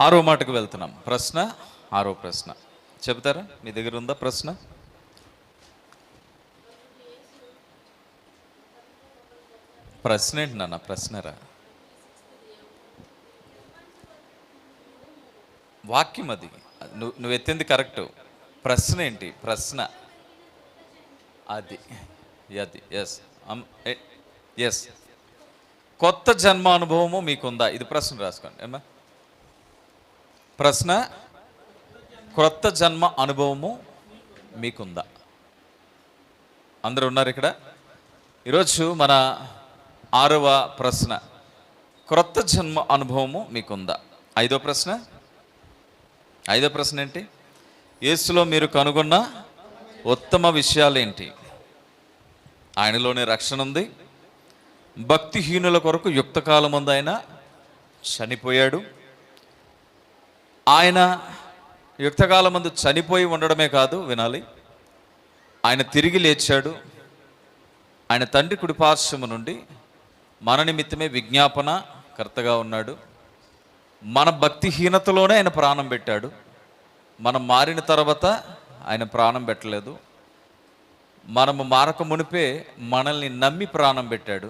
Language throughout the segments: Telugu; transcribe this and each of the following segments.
ఆరో మాటకు వెళ్తున్నాం. ప్రశ్న, ఆరో ప్రశ్న చెబుతారా? మీ దగ్గర ఉందా ప్రశ్న? ప్రశ్న ఏంటి నాన్న? ప్రశ్నరా? వాక్యం అది. నువ్వు ఎత్తింది కరెక్ట్. ప్రశ్న ఏంటి? ప్రశ్న అది అది ఎస్ ఎస్. కొత్త జన్మ అనుభవము మీకుందా? ఇది ప్రశ్న రాసుకోండి ఏమా. ప్రశ్న, క్రొత్త జన్మ అనుభవము మీకుందా? అందరూ ఉన్నారు ఇక్కడ. ఈరోజు మన ఆరవ ప్రశ్న, క్రొత్త జన్మ అనుభవము మీకుందా? ఐదో ప్రశ్న ఏంటి? యేసులో మీరు కనుగొన్న ఉత్తమ విషయాలేంటి? ఆయనలోనే రక్షణ ఉంది. భక్తిహీనుల కొరకు యుక్తకాలమందు ఆయన చనిపోయాడు. ఆయన యుక్తకాలమందు చనిపోయి ఉండడమే కాదు, వినాలి, ఆయన తిరిగి లేచాడు. ఆయన తండ్రి కుడిపార్శ్వము నుండి మన నిమిత్తమే విజ్ఞాపన కర్తగా ఉన్నాడు. మన భక్తిహీనతలోనే ఆయన ప్రాణం పెట్టాడు. మనం మారిన తర్వాత ఆయన ప్రాణం పెట్టలేదు. మనము మారక మునిపే మనల్ని నమ్మి ప్రాణం పెట్టాడు.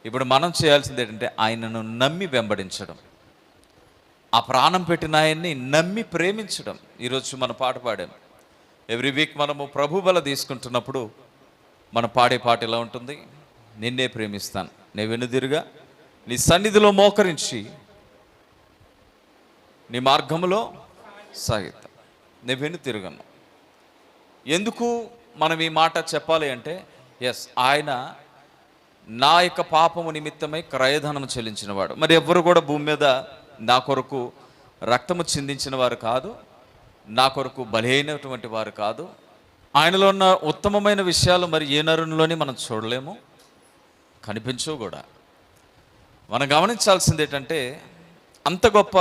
ఇప్పుడు మనం చేయాల్సింది ఏంటంటే ఆయనను నమ్మి వెంబడించడం, ఆ ప్రాణం పెట్టిన ఆయన్ని నమ్మి ప్రేమించడం. ఈరోజు మనం పాట పాడాం. ఎవ్రీ వీక్ మనము ప్రభు బల తీసుకుంటున్నప్పుడు మన పాడే పాట ఎలా ఉంటుంది? నిన్నే ప్రేమిస్తాను, నే వెనుదిరుగా నీ సన్నిధిలో మోకరించి నీ మార్గములో సాగితా, నే వెనుతిరుగను. ఎందుకు మనం ఈ మాట చెప్పాలి అంటే, ఎస్, ఆయన నా యొక్క పాపము నిమిత్తమై క్రయధనము చెల్లించినవాడు. మరి ఎవ్వరు కూడా భూమి మీద నా కొరకు రక్తము చిందించిన వారు కాదు, నా కొరకు బలైనటువంటి వారు కాదు. ఆయనలో ఉన్న ఉత్తమమైన విషయాలు మరి ఏ నరునిలోని మనం చూడలేము, కనిపించవు కూడా. మనం గమనించాల్సింది ఏంటంటే, అంత గొప్ప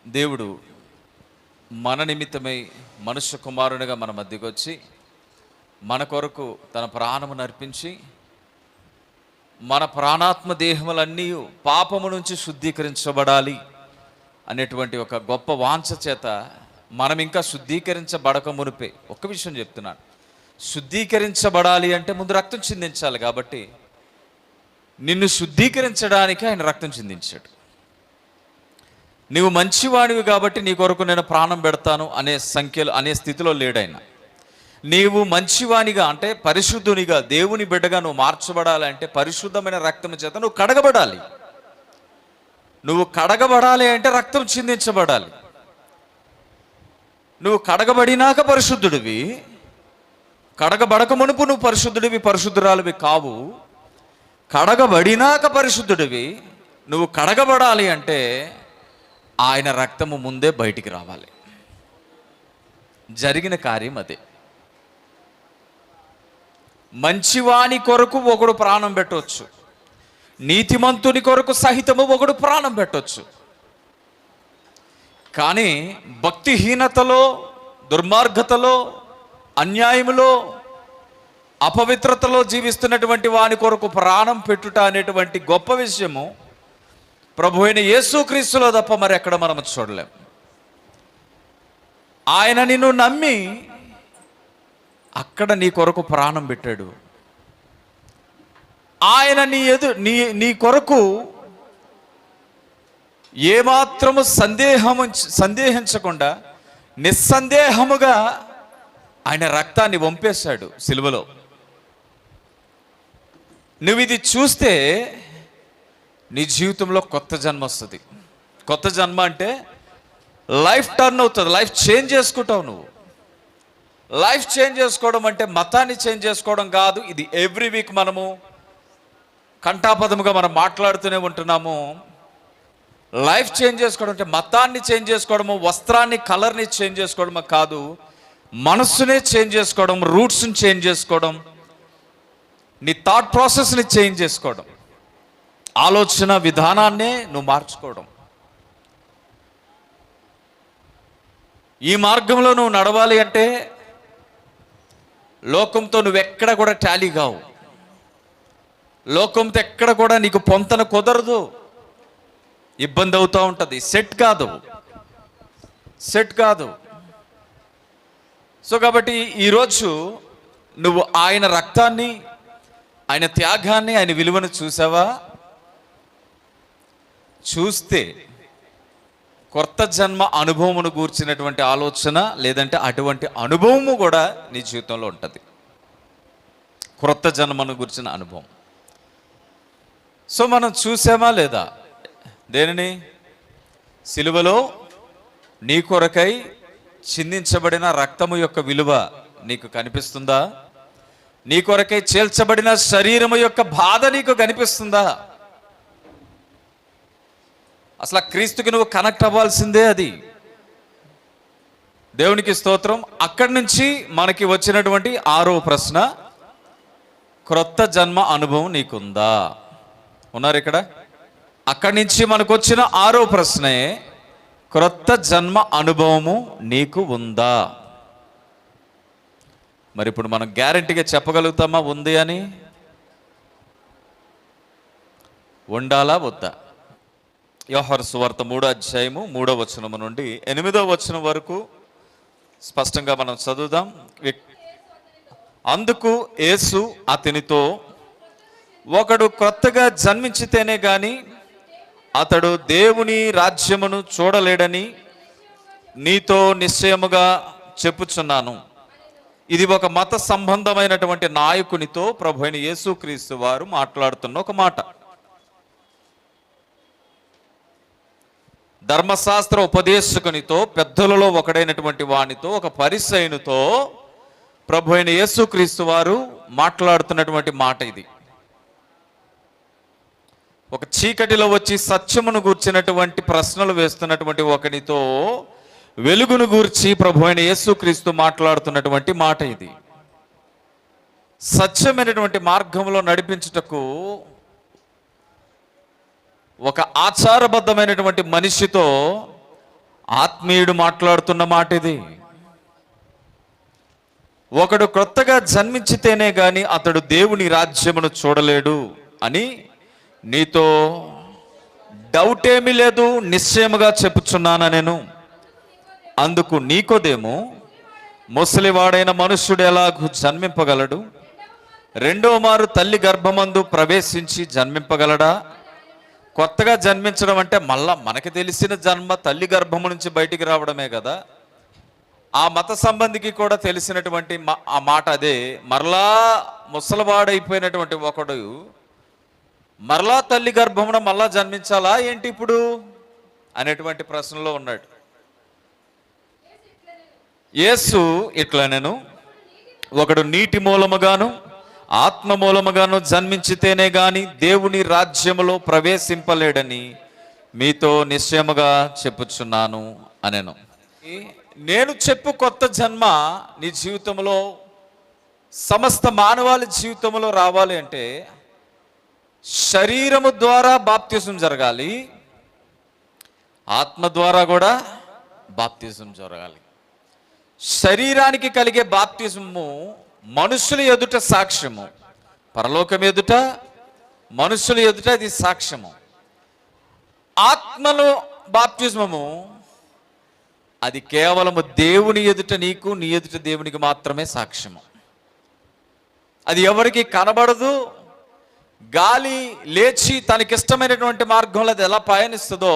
దేవుడు మన నిమిత్తమై మనుష్య కుమారునిగా మన మధ్యకు వచ్చి మన కొరకు తన ప్రాణమును అర్పించి మన ప్రాణాత్మ దేహములన్నీ పాపము నుంచి శుద్ధీకరించబడాలి అనేటువంటి ఒక గొప్ప వాంఛ చేత మనం ఇంకా శుద్ధీకరించబడక మునిపే, ఒక్క విషయం చెప్తున్నాను, శుద్ధీకరించబడాలి అంటే ముందు రక్తం చిందించాలి. కాబట్టి నిన్ను శుద్ధీకరించడానికి ఆయన రక్తం చిందించాడు. నీవు మంచివాడివి కాబట్టి నీ కొరకు నేను ప్రాణం పెడతాను అనే స్థితిలో లేడాయన. నీవు మంచివానిగా అంటే పరిశుద్ధునిగా, దేవుని బిడ్డగా నువ్వు మార్చబడాలి అంటే పరిశుద్ధమైన రక్తం చేత నువ్వు కడగబడాలి. నువ్వు కడగబడాలి అంటే రక్తం చిందించబడాలి. నువ్వు కడగబడినాక పరిశుద్ధుడివి, కడగబడక మునుపు నువ్వు పరిశుద్ధుడివి, పరిశుద్ధురాలివి కావు. కడగబడినాక పరిశుద్ధుడివి. నువ్వు కడగబడాలి అంటే ఆయన రక్తము ముందే బయటికి రావాలి. జరిగిన కార్యం అదే. మంచివాని కొరకు ఒకడు ప్రాణం పెట్టవచ్చు, నీతిమంతుని కొరకు సహితము ఒకడు ప్రాణం పెట్టవచ్చు. కానీ భక్తిహీనతలో, దుర్మార్గతలో, అన్యాయములో, అపవిత్రతలో జీవిస్తున్నటువంటి వాని కొరకు ప్రాణం పెట్టుట అనేటువంటి గొప్ప విషయము ప్రభు అయిన యేసుక్రీస్తులో తప్ప మరి ఎక్కడ మనం చూడలేం. ఆయన నిన్ను నమ్మి అక్కడ నీ కొరకు ప్రాణం పెట్టాడు. ఆయన నీ కొరకు ఏమాత్రము సందేహించకుండా నిస్సందేహముగా ఆయన రక్తాన్ని వంపేశాడు సిలువలో. నువ్వు ఇది చూస్తే నీ జీవితంలో కొత్త జన్మ వస్తుంది. కొత్త జన్మ అంటే లైఫ్ టర్న్ అవుతుంది, లైఫ్ చేంజ్ చేసుకుంటావు. నువ్వు లైఫ్ చేంజ్ చేసుకోవడం అంటే మతాన్ని చేంజ్ చేసుకోవడం కాదు. ఇది ఎవ్రీ వీక్ మనము కంఠాపదముగా మనం మాట్లాడుతూనే ఉంటున్నాము. లైఫ్ చేంజ్ చేసుకోవడం అంటే మతాన్ని చేంజ్ చేసుకోవడము, వస్త్రాన్ని, కలర్ని చేంజ్ చేసుకోవడము కాదు. మనస్సునే చేంజ్ చేసుకోవడం, రూట్స్ని చేంజ్ చేసుకోవడం, నీ థాట్ ప్రాసెస్ని చేంజ్ చేసుకోవడం, ఆలోచన విధానాన్నే నువ్వు మార్చుకోవడం. ఈ మార్గంలో నువ్వు నడవాలి అంటే లోకంతో నువ్వెక్కడ కూడా టాలీ కావు. లోకంతో ఎక్కడ కూడా నీకు పొంతన కుదరదు. ఇబ్బంది అవుతూ ఉంటుంది. సెట్ కాదు. సో కాబట్టి ఈరోజు నువ్వు ఆయన రక్తాన్ని, ఆయన త్యాగాన్ని, ఆయన విలువను చూసావా? చూస్తే కొత్త జన్మ అనుభవమును గూర్చినటువంటి ఆలోచన, లేదంటే అటువంటి అనుభవము కూడా నీ జీవితంలో ఉంటుంది. క్రొత్త జన్మను గురించిన అనుభవం. సో మనం చూసామా లేదా? దేనిని? సిలువలో నీ కొరకై చిందించబడిన రక్తము యొక్క విలువ నీకు కనిపిస్తుందా? నీ కొరకై చేల్చబడిన శరీరము యొక్క బాధ నీకు కనిపిస్తుందా? అసలు క్రీస్తుకి నువ్వు కనెక్ట్ అవ్వాల్సిందే. అది దేవునికి స్తోత్రం. అక్కడి నుంచి మనకి వచ్చినటువంటి 6వ ప్రశ్న, క్రొత్త జన్మ అనుభవం నీకుందా? ఉన్నారు ఇక్కడ? అక్కడి నుంచి మనకు వచ్చిన 6వ ప్రశ్నే, క్రొత్త జన్మ అనుభవము నీకు ఉందా? మరి ఇప్పుడు మనం గ్యారెంటీగా చెప్పగలుగుతామా ఉంది అని? ఉండాలా వద్దా? యోహాను సువార్త 3వ అధ్యాయము 3వ వచనము నుండి 8వ వచనం వరకు స్పష్టంగా మనం చదువుదాం. అందుకు యేసు అతనితో, ఒకడు కొత్తగా జన్మించితేనే గాని అతడు దేవుని రాజ్యమును చూడలేడని నీతో నిశ్చయముగా చెప్పుచున్నాను. ఇది ఒక మత సంబంధమైనటువంటి నాయకునితో ప్రభువైన యేసుక్రీస్తు వారు మాట్లాడుతున్న ఒక మాట. ధర్మశాస్త్ర ఉపదేశకునితో, పెద్దలలో ఒకడైనటువంటి వానితో, ఒక పరిసయ్యునితో ప్రభువైన యేసుక్రీస్తు వారు మాట్లాడుతున్నటువంటి మాట ఇది. ఒక చీకటిలో వచ్చి సత్యమును గూర్చినటువంటి ప్రశ్నలు వేస్తున్నటువంటి ఒకనితో వెలుగును గూర్చి ప్రభువైన యేసుక్రీస్తు మాట్లాడుతున్నటువంటి మాట ఇది. సత్యమైనటువంటి మార్గంలో నడిపించుటకు ఒక ఆచారబద్ధమైనటువంటి మనిషితో ఆత్మీయుడు మాట్లాడుతున్న మాట ఇది. ఒకడు కొత్తగా జన్మించితేనే గాని అతడు దేవుని రాజ్యమును చూడలేడు అని నీతో డౌట్ ఏమీ లేదు, నిశ్చయముగా చెప్పుచున్నాను నేను. అందుకు నీకోదేమో, ముసలివాడైన మనుష్యుడు ఎలాగూ జన్మింపగలడు? రెండవ మారు తల్లి గర్భమందు ప్రవేశించి జన్మింపగలడా? కొత్తగా జన్మించడం అంటే మళ్ళా మనకి తెలిసిన జన్మ తల్లి గర్భము నుంచి బయటికి రావడమే కదా. ఆ మత సంబంధికి కూడా తెలిసినటువంటి ఆ మాట అదే. మరలా ముసలివాడైపోయినటువంటి ఒకడు మరలా తల్లి గర్భమున మళ్ళా జన్మించాలా ఏంటి ఇప్పుడు అనేటువంటి ప్రశ్నలో ఉన్నాడు. యేసు ఇట్లా, నేను ఒకడు నీటి మూలముగాను ఆత్మ మూలముగాను జన్మించితేనే గాని దేవుని రాజ్యములో ప్రవేశింపలేడని మీతో నిశ్చయముగా చెప్పుచున్నాను అనెను. నేను చెప్పు కొత్త జన్మ నీ జీవితంలో, సమస్త మానవాళి జీవితంలో రావాలి అంటే శరీరము ద్వారా బాప్తిజం జరగాలి, ఆత్మ ద్వారా కూడా బాప్తిజం జరగాలి. శరీరానికి కలిగే బాప్తిజము మనుషుల ఎదుట సాక్ష్యము, పరలోకం ఎదుట, మనుషుల ఎదుట అది సాక్ష్యము. ఆత్మలో బాప్తిజము అది కేవలము దేవుని ఎదుట నీకు, నీ ఎదుట దేవునికి మాత్రమే సాక్ష్యము. అది ఎవరికి కనబడదు. గాలి లేచి తనకిష్టమైనటువంటి మార్గంలో అది ఎలా పయనిస్తుందో,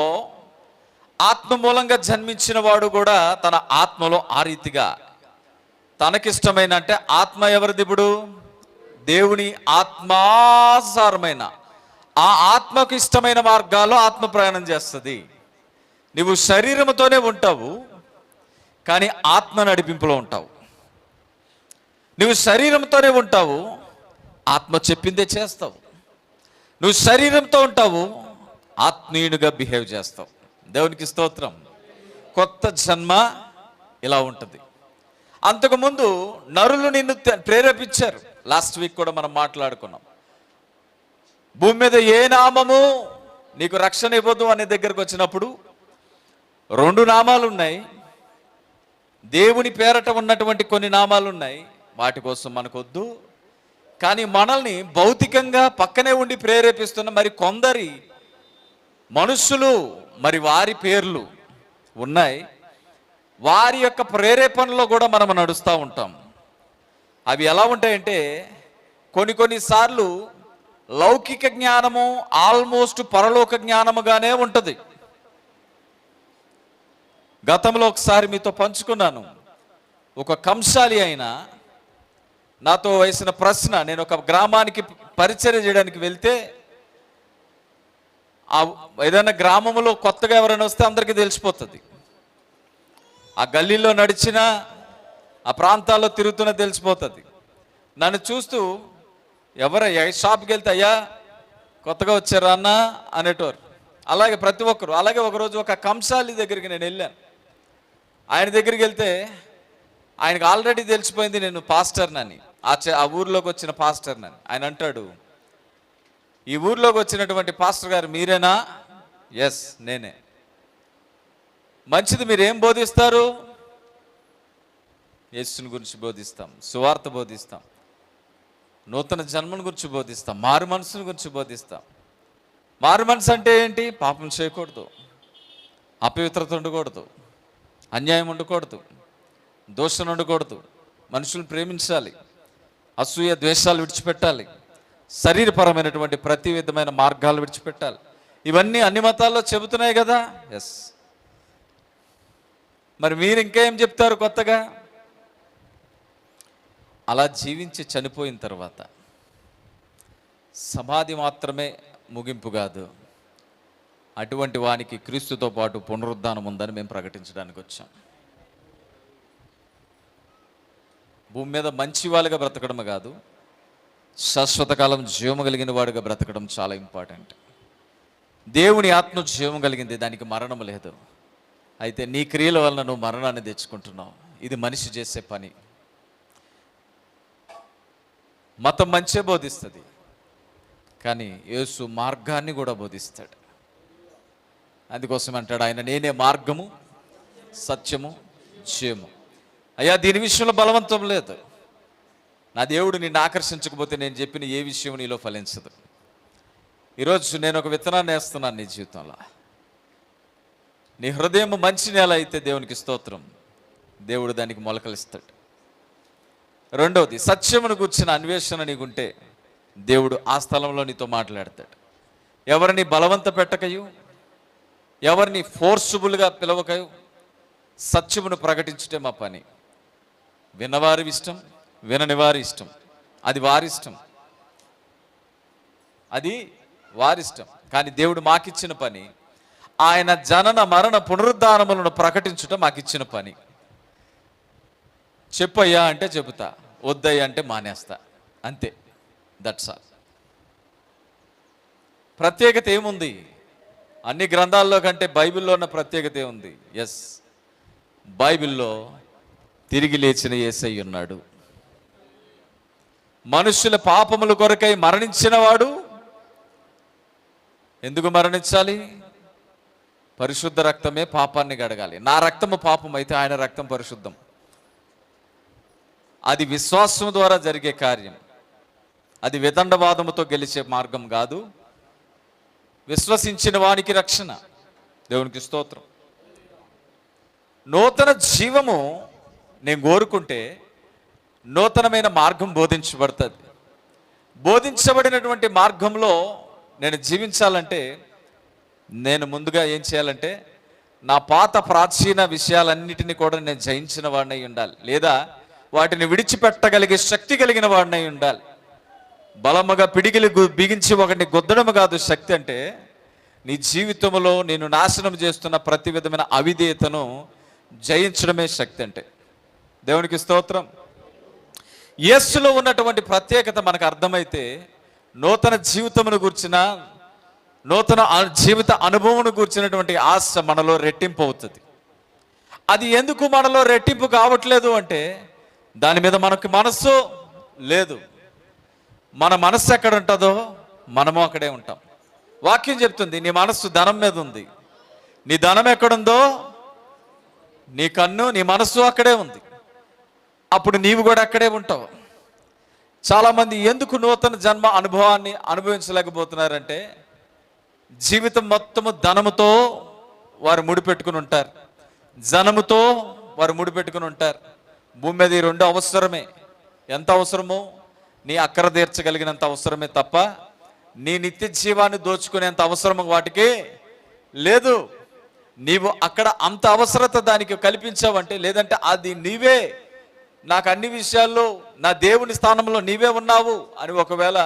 ఆత్మ మూలంగా జన్మించిన వాడు కూడా తన ఆత్మలో ఆ రీతిగా తనకిష్టమైన, అంటే ఆత్మ ఎవరిది ఇప్పుడు? దేవుని ఆత్మాసారమైన ఆ ఆత్మకు ఇష్టమైన మార్గాల్లో ఆత్మ ప్రయాణం చేస్తుంది. నువ్వు శరీరంతోనే ఉంటావు కానీ ఆత్మ నడిపింపులో ఉంటావు. నువ్వు శరీరంతోనే ఉంటావు, ఆత్మ చెప్పిందే చేస్తావు. నువ్వు శరీరంతో ఉంటావు, ఆత్మీయునిగా బిహేవ్ చేస్తావు. దేవునికి స్తోత్రం. కొత్త జన్మ ఇలా ఉంటుంది. అంతకుముందు నరులు నిన్ను ప్రేరేపించారు. లాస్ట్ వీక్ కూడా మనం మాట్లాడుకున్నాం. భూమి మీద ఏ నామము నీకు రక్షణ ఇవ్వదు అనే దగ్గరకు వచ్చినప్పుడు 2 నామాలు ఉన్నాయి. దేవుని పేరట ఉన్నటువంటి కొన్ని నామాలు ఉన్నాయి, వాటి కోసం మనకొద్దు. కానీ మనల్ని భౌతికంగా పక్కనే ఉండి ప్రేరేపిస్తున్న మరి కొందరి మనుషులు మరి వారి పేర్లు ఉన్నాయి, వారి యొక్క ప్రేరేపణలో కూడా మనం నడుస్తూ ఉంటాం. అవి ఎలా ఉంటాయంటే కొన్నిసార్లు లౌకిక జ్ఞానము ఆల్మోస్ట్ పరలోక జ్ఞానముగానే ఉంటుంది. గతంలో ఒకసారి మీతో పంచుకున్నాను. ఒక కంసాలి అయిన నాతో వేసిన ప్రశ్న, నేను ఒక గ్రామానికి పరిచర్య చేయడానికి వెళ్తే ఏదైనా గ్రామంలో కొత్తగా ఎవరైనా వస్తే అందరికీ తెలిసిపోతుంది. ఆ గల్లీలో నడిచినా ఆ ప్రాంతాల్లో తిరుగుతున్నా తెలిసిపోతుంది. నన్ను చూస్తూ ఎవరయ్యా షాప్కి వెళ్తే అయ్యా కొత్తగా వచ్చారా అన్న అనేటోరు. అలాగే ప్రతి ఒక్కరు. అలాగే ఒకరోజు ఒక కంసాలి దగ్గరికి నేను వెళ్ళాను. ఆయన దగ్గరికి వెళ్తే ఆయనకు ఆల్రెడీ తెలిసిపోయింది నేను పాస్టర్నని, ఆ ఊర్లోకి వచ్చిన పాస్టర్నని. ఆయన అంటాడు, ఈ ఊర్లోకి వచ్చినటువంటి పాస్టర్ గారు మీరేనా? ఎస్ నేనే. మంచిది, మీరేం బోధిస్తారు? యేసుని గురించి బోధిస్తాం, సువార్త బోధిస్తాం, నూతన జన్మను గురించి బోధిస్తాం, మారు మనసుని గురించి బోధిస్తాం. మారు మనసు అంటే ఏంటి? పాపం చేయకూడదు, అపవిత్రత ఉండకూడదు, అన్యాయం ఉండకూడదు, దోషం ఉండకూడదు, మనుషులను ప్రేమించాలి, అసూయ ద్వేషాలు విడిచిపెట్టాలి, శరీరపరమైనటువంటి ప్రతి విధమైన మార్గాలు విడిచిపెట్టాలి. ఇవన్నీ అన్ని మతాల్లో చెబుతున్నాయి కదా. ఎస్. మరి మీరు ఇంకేం చెప్తారు కొత్తగా? అలా జీవించి చనిపోయిన తర్వాత సమాధి మాత్రమే ముగింపు కాదు, అటువంటి వానికి క్రీస్తుతో పాటు పునరుద్ధానం ఉందని మేము ప్రకటించడానికి వచ్చాం. భూమి మీద మంచి వాళ్ళుగా బ్రతకడం కాదు, శాశ్వత కాలం జీవము కలిగిన వాడుగా బ్రతకడం చాలా ఇంపార్టెంట్. దేవుని ఆత్మ జీవం కలిగింది, దానికి మరణం లేదు. అయితే నీ క్రియల వలన నువ్వు మరణాన్ని తెచ్చుకుంటున్నావు. ఇది మనిషి చేసే పని. మతం మంచే బోధిస్తుంది, కానీ యేసు మార్గాన్ని కూడా బోధిస్తాడు. అందుకోసం అంటాడు ఆయన, నేనే మార్గము సత్యము జీవము. అయ్యా దీని విషయంలో బలవంతం లేదు. నా దేవుడు నిన్ను ఆకర్షించకపోతే నేను చెప్పిన ఏ విషయం నీలో ఫలించదు. ఈరోజు నేను ఒక విత్తనాన్ని వేస్తున్నాను నీ జీవితంలో. నీ హృదయం మంచి నేల అయితే దేవునికి స్తోత్రం, దేవుడు దానికి మొలకలిస్తాడు. రెండవది, సత్యమును కూర్చిన అన్వేషణ నీకుంటే దేవుడు ఆ స్థలంలో నీతో మాట్లాడతాడు. ఎవరిని బలవంత పెట్టకయు, ఎవరిని ఫోర్సుబుల్గా పిలవకయు, సత్యమును ప్రకటించుటే మా పని. విన్నవారి ఇష్టం, వినని వారి ఇష్టం, అది వారిష్టం, అది వారిష్టం. కానీ దేవుడు మాకిచ్చిన పని ఆయన జనన మరణ పునరుద్ధానములను ప్రకటించుట మాకిచ్చిన పని. చెప్పయ్యా అంటే చెబుతా, వద్దయ్యా అంటే మానేస్తా, అంతే. That's all. ప్రత్యేకత ఏముంది? అన్ని గ్రంథాల్లో కంటే బైబిల్లో ఉన్న ప్రత్యేకత ఏముంది? ఎస్, బైబిల్లో తిరిగి లేచిన యేసయ్య ఉన్నాడు. మనుషుల పాపముల కొరకై మరణించిన వాడు. ఎందుకు మరణించాలి? పరిశుద్ధ రక్తమే పాపాన్ని గడగాలి. నా రక్తము పాపం అయితే ఆయన రక్తం పరిశుద్ధం. అది విశ్వాసం ద్వారా జరిగే కార్యం. అది వితండవాదముతో గెలిచే మార్గం కాదు. విశ్వసించిన వానికి రక్షణ. దేవునికి స్తోత్రం. నూతన జీవము నేను కోరుకుంటే నూతనమైన మార్గం బోధించబడుతుంది. బోధించబడినటువంటి మార్గంలో నేను జీవించాలంటే నేను ముందుగా ఏం చేయాలంటే నా పాత ప్రాచీన విషయాలన్నిటినీ కూడా నేను జయించిన వాడినై ఉండాలి, లేదా వాటిని విడిచిపెట్టగలిగే శక్తి కలిగిన వాడినై ఉండాలి. బలముగా పిడికిలి బిగించి ఒకటిని గుద్దడం కాదు శక్తి అంటే. నీ జీవితంలో నేను నాశనం చేస్తున్న ప్రతి విధమైన అవిధేయతను జయించడమే శక్తి అంటే. దేవునికి స్తోత్రం. యేసులో ఉన్నటువంటి ప్రత్యేకత మనకు అర్థమైతే నూతన జీవితమును గూర్చిన, నూతన జీవిత అనుభవమును గూర్చినటువంటి ఆశ మనలో రెట్టింపు అవుతుంది. అది ఎందుకు మనలో రెట్టింపు కావట్లేదు అంటే దాని మీద మనకు మనస్సు లేదు. మన మనస్సు ఎక్కడ ఉంటుందో మనము అక్కడే ఉంటాం. వాక్యం చెప్తుంది, నీ మనస్సు ధనం మీద ఉంది. నీ ధనం ఎక్కడుందో నీ కన్ను, నీ మనస్సు అక్కడే ఉంది. అప్పుడు నీవు కూడా అక్కడే ఉంటావు. చాలామంది ఎందుకు నూతన జన్మ అనుభవాన్ని అనుభవించలేకపోతున్నారంటే జీవితం మొత్తము ధనముతో వారు ముడిపెట్టుకుని ఉంటారు, జనముతో వారు ముడిపెట్టుకుని ఉంటారు. భూమి మీద ఈ రెండు అవసరమే. ఎంత అవసరమో నీ అక్కర తీర్చగలిగినంత అవసరమే తప్ప నీ నిత్య జీవాన్ని దోచుకునేంత అవసరం వాటికి లేదు. నీవు అక్కడ అంత అవసరత దానికి కల్పించావంటే, లేదంటే అది నీవే నాకు అన్ని విషయాల్లో నా దేవుని స్థానంలో నీవే ఉన్నావు అని ఒకవేళ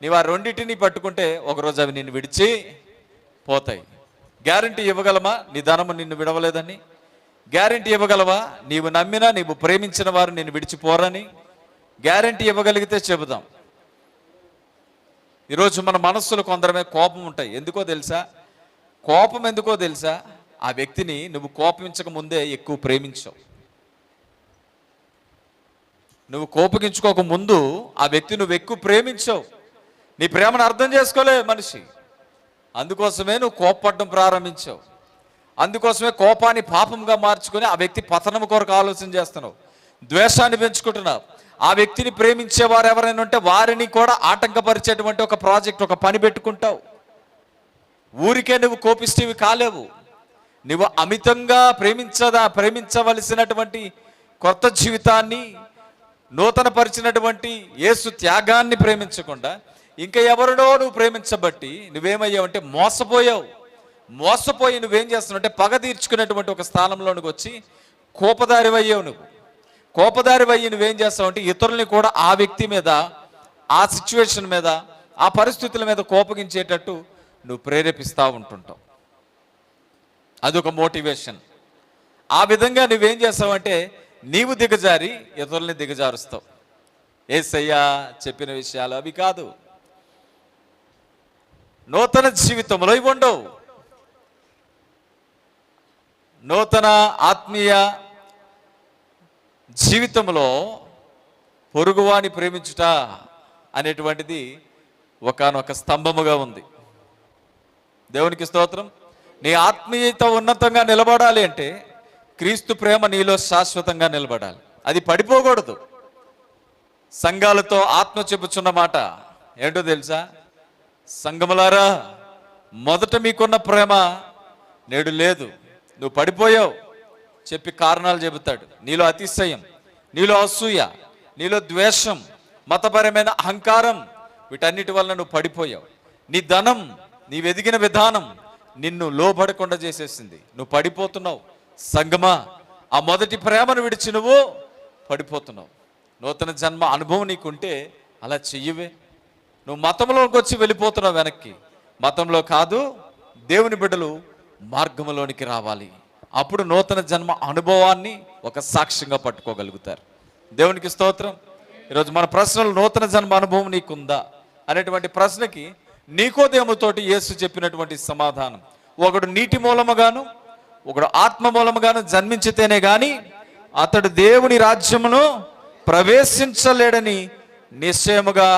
నీవు ఆ రెండింటిని పట్టుకుంటే ఒకరోజు అవి నిన్ను విడిచి పోతాయి. గ్యారంటీ ఇవ్వగలమా నీ ధనము నిన్ను విడవలేదని? గ్యారంటీ ఇవ్వగలవా నీవు నమ్మినా నీవు ప్రేమించిన వారు నిన్ను విడిచిపోరని? గ్యారంటీ ఇవ్వగలిగితే చెబుదాం. ఈరోజు మన మనస్సులో కొందరమే కోపం ఉంటాయి. ఎందుకో తెలుసా? కోపం ఎందుకో తెలుసా? ఆ వ్యక్తిని నువ్వు కోపించక ముందే ఎక్కువ ప్రేమించావు. నువ్వు కోపగించుకోక ముందు ఆ వ్యక్తి నువ్వు ఎక్కువ ప్రేమించావు. నీ ప్రేమను అర్థం చేసుకోలే మనిషి. అందుకోసమే నువ్వు కోపపడడం ప్రారంభించావు. అందుకోసమే కోపాన్ని పాపంగా మార్చుకొని ఆ వ్యక్తి పతనం కొరకు ఆలోచన చేస్తున్నావు. ద్వేషాన్ని పెంచుకుంటున్నావు. ఆ వ్యక్తిని ప్రేమించేవారు ఎవరైనా ఉంటే వారిని కూడా ఆటంకపరిచేటువంటి ఒక ప్రాజెక్ట్, ఒక పని పెట్టుకుంటావు. ఊరికే నువ్వు కోపిస్తేవి కాలేవు. నువ్వు అమితంగా ప్రేమించవలసినటువంటి కొత్త జీవితాన్ని, నూతన పరిచినటువంటి యేసు త్యాగాన్ని ప్రేమించకుండా ఇంకా ఎవరినో నువ్వు ప్రేమించబట్టి నువ్వేమయ్యావంటే మోసపోయావు. మోసపోయి నువ్వేం చేస్తున్నావు అంటే పగ తీర్చుకునేటువంటి ఒక స్థానంలోనికి వచ్చి కోపదారివయ్యావు. నువ్వు కోపదారివయ్యి నువ్వేం చేస్తావు అంటే ఇతరుల్ని కూడా ఆ వ్యక్తి మీద, ఆ సిచ్యువేషన్ మీద, ఆ పరిస్థితుల మీద కోపగించేటట్టు నువ్వు ప్రేరేపిస్తూ ఉంటుంటావు. అదొక మోటివేషన్. ఆ విధంగా నువ్వేం చేస్తావంటే నీవు దిగజారి ఇతరుల్ని దిగజారుస్తావు. యేసయ్య చెప్పిన విషయాలు అవి కాదు. నూతన జీవితంలో ఇవి ఉండవు. నూతన ఆత్మీయ జీవితంలో పొరుగువాని ప్రేమించుట అనేటువంటిది ఒకానొక స్తంభముగా ఉంది. దేవునికి స్తోత్రం. నీ ఆత్మీయత ఉన్నతంగా నిలబడాలి అంటే క్రీస్తు ప్రేమ నీలో శాశ్వతంగా నిలబడాలి. అది పడిపోకూడదు. సంఘాలతో ఆత్మ చెప్పుచున్న మాట ఏంటో తెలుసా? సంఘములారా, మొదట మీకున్న ప్రేమ నేడు లేదు, నువ్వు పడిపోయావు చెప్పి కారణాలు చెబుతాడు. నీలో అతిశయం, నీలో అసూయ, నీలో ద్వేషం, మతపరమైన అహంకారం, వీటన్నిటి వల్ల నువ్వు పడిపోయావు. నీ ధనం, నీవు ఎదిగిన విధానం నిన్ను లోబడకుండా చేసేసింది. నువ్వు పడిపోతున్నావు. సంగమా, ఆ మొదటి ప్రేమను విడిచి నువ్వు పడిపోతున్నావు. నూతన జన్మ అనుభవం నీకుంటే అలా చెయ్యవే. నువ్వు మతంలోకి వచ్చి వెళ్ళిపోతున్నావు వెనక్కి. మతంలో కాదు, దేవుని బిడ్డలు మార్గంలోనికి రావాలి. అప్పుడు నూతన జన్మ అనుభవాన్ని ఒక సాక్ష్యంగా పట్టుకోగలుగుతారు. దేవునికి స్తోత్రం. ఈరోజు మన ప్రశ్నలు నూతన జన్మ అనుభవం నీకుందా అనేటువంటి ప్రశ్నకి నీకోదేముతోటి యేసు చెప్పినటువంటి సమాధానం, ఒకడు నీటి మూలముగాను ఒకడు ఆత్మ మూలముగాను జన్మించితేనే గాని అతడు దేవుని రాజ్యమును ప్రవేశించలేడని నిశ్చయముగా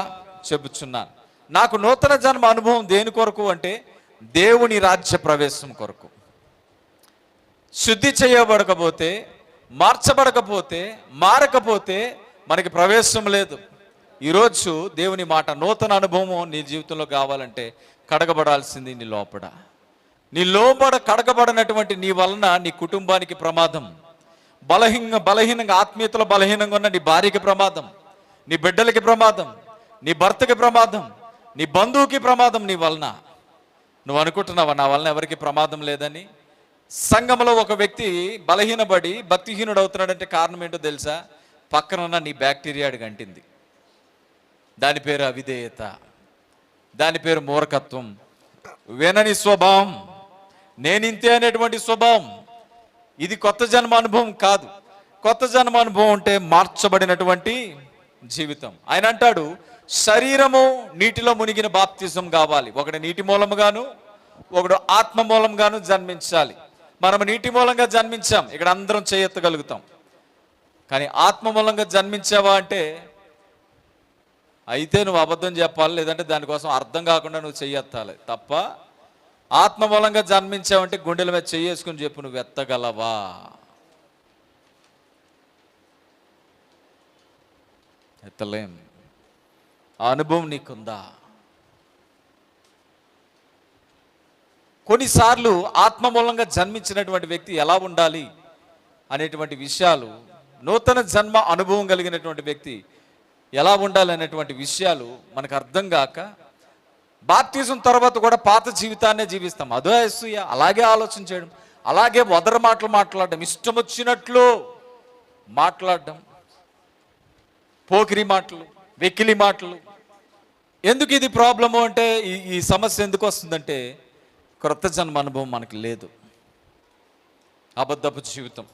చెబుచున్నాను. నాకు నూతన జన్మ అనుభవం దేని కొరకు అంటే దేవుని రాజ్య ప్రవేశం కొరకు. శుద్ధి చేయబడకపోతే, మార్చబడకపోతే, మారకపోతే మనకి ప్రవేశం లేదు. ఈరోజు దేవుని మాట, నూతన అనుభవం నీ జీవితంలో కావాలంటే కడగబడాల్సింది నీ లోపల. నీ లోపల కడగబడినటువంటి నీ వలన నీ కుటుంబానికి ప్రమాదం. బలహీనంగా ఆత్మీయతలో బలహీనంగా ఉన్న నీ భార్యకి ప్రమాదం, నీ బిడ్డలకి ప్రమాదం, నీ భర్తకి ప్రమాదం, నీ బంధువుకి ప్రమాదం. నీ వలన నువ్వు అనుకుంటున్నావా నా వలన ఎవరికి ప్రమాదం లేదని? సంఘంలో ఒక వ్యక్తి బలహీనపడి భక్తిహీనుడు అవుతున్నాడంటే కారణం ఏంటో తెలుసా? పక్కనున్న నీ బ్యాక్టీరియాడికి అంటింది. దాని పేరు అవిధేయత, దాని పేరు మూర్ఖత్వం, వినని స్వభావం, నేనింతే అనేటువంటి స్వభావం. ఇది కొత్త జన్మ అనుభవం కాదు. కొత్త జన్మ అనుభవం అంటే మార్చబడినటువంటి జీవితం. ఆయన అంటాడు, శరీరము నీటిలో మునిగిన బాప్తిజం కావాలి. ఒకడు నీటి మూలముగాను ఒకడు ఆత్మ మూలంగాను జన్మించాలి. మనం నీటి మూలంగా జన్మించాం, ఇక్కడ అందరం చేయెత్తగలుగుతాం. కానీ ఆత్మ మూలంగా జన్మించావా అంటే అయితే నువ్వు అబద్ధం చెప్పాలి, లేదంటే దానికోసం అర్థం కాకుండా నువ్వు చెయ్యెత్తాలి తప్ప, ఆత్మ మూలంగా జన్మించావంటే గుండెల మీద చెయ్యేసుకుని చెప్పు, నువ్వు ఎత్తగలవా? ఎత్తలేం. ఆ అనుభవం నీకుందా? కొన్నిసార్లు ఆత్మ మూలంగా జన్మించినటువంటి వ్యక్తి ఎలా ఉండాలి అనేటువంటి విషయాలు, నూతన జన్మ అనుభవం కలిగినటువంటి వ్యక్తి ఎలా ఉండాలి అనేటువంటి విషయాలు మనకు అర్థం కాక బాప్తిజం తర్వాత కూడా పాత జీవితాన్నే జీవిస్తాం. అదో అసూయ, అలాగే ఆలోచన చేయడం, అలాగే వదర మాటలు మాట్లాడడం, ఇష్టం వచ్చినట్లు మాట్లాడడం, పోకిరి మాటలు, వెకిలి మాటలు. ఎందుకు ఇది ప్రాబ్లము అంటే, ఈ సమస్య ఎందుకు వస్తుందంటే క్రొత్త జన్మ అనుభవం మనకి లేదు. అబద్ధపు జీవితం.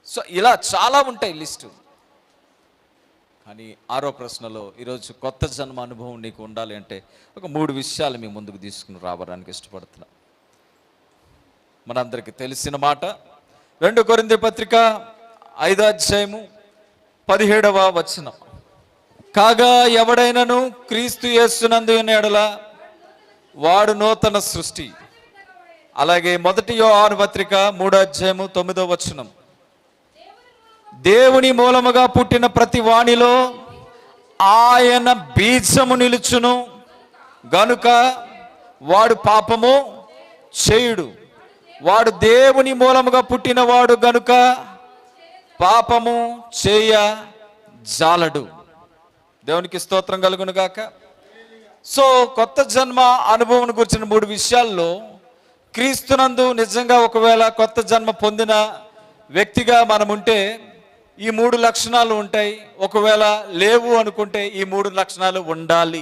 సో ఇలా చాలా ఉంటాయి లిస్టు. కానీ 6వ ప్రశ్నలో ఈరోజు కొత్త జన్మ అనుభవం నీకు ఉండాలి అంటే ఒక 3 విషయాలు మీ ముందుకు తీసుకుని రావడానికి ఇష్టపడుతున్నా. మనందరికీ తెలిసిన మాట 2 కొరింథీ పత్రిక 5వ అధ్యాయము 17వ వచనం. కాగా ఎవడైనను క్రీస్తు యేసునందు ఉన్న యెడల వాడు నూతన సృష్టి. అలాగే 1 యోహాను పత్రిక 3వ అధ్యాయము 9వ వచనం. దేవుని మూలముగా పుట్టిన ప్రతి వానిలో ఆయన బీజము నిలుచును గనుక వాడు పాపము చేయుడు. వాడు దేవుని మూలముగా పుట్టిన వాడు గనుక పాపము చేయ జాలడు. దేవునికి స్తోత్రం కలుగును గాక. సో కొత్త జన్మ అనుభవం గురించిన 3 విషయాల్లో క్రీస్తునందు నిజంగా ఒకవేళ కొత్త జన్మ పొందిన వ్యక్తిగా మనం ఉంటే ఈ 3 లక్షణాలు ఉంటాయి. ఒకవేళ లేవు అనుకుంటే ఈ 3 లక్షణాలు ఉండాలి.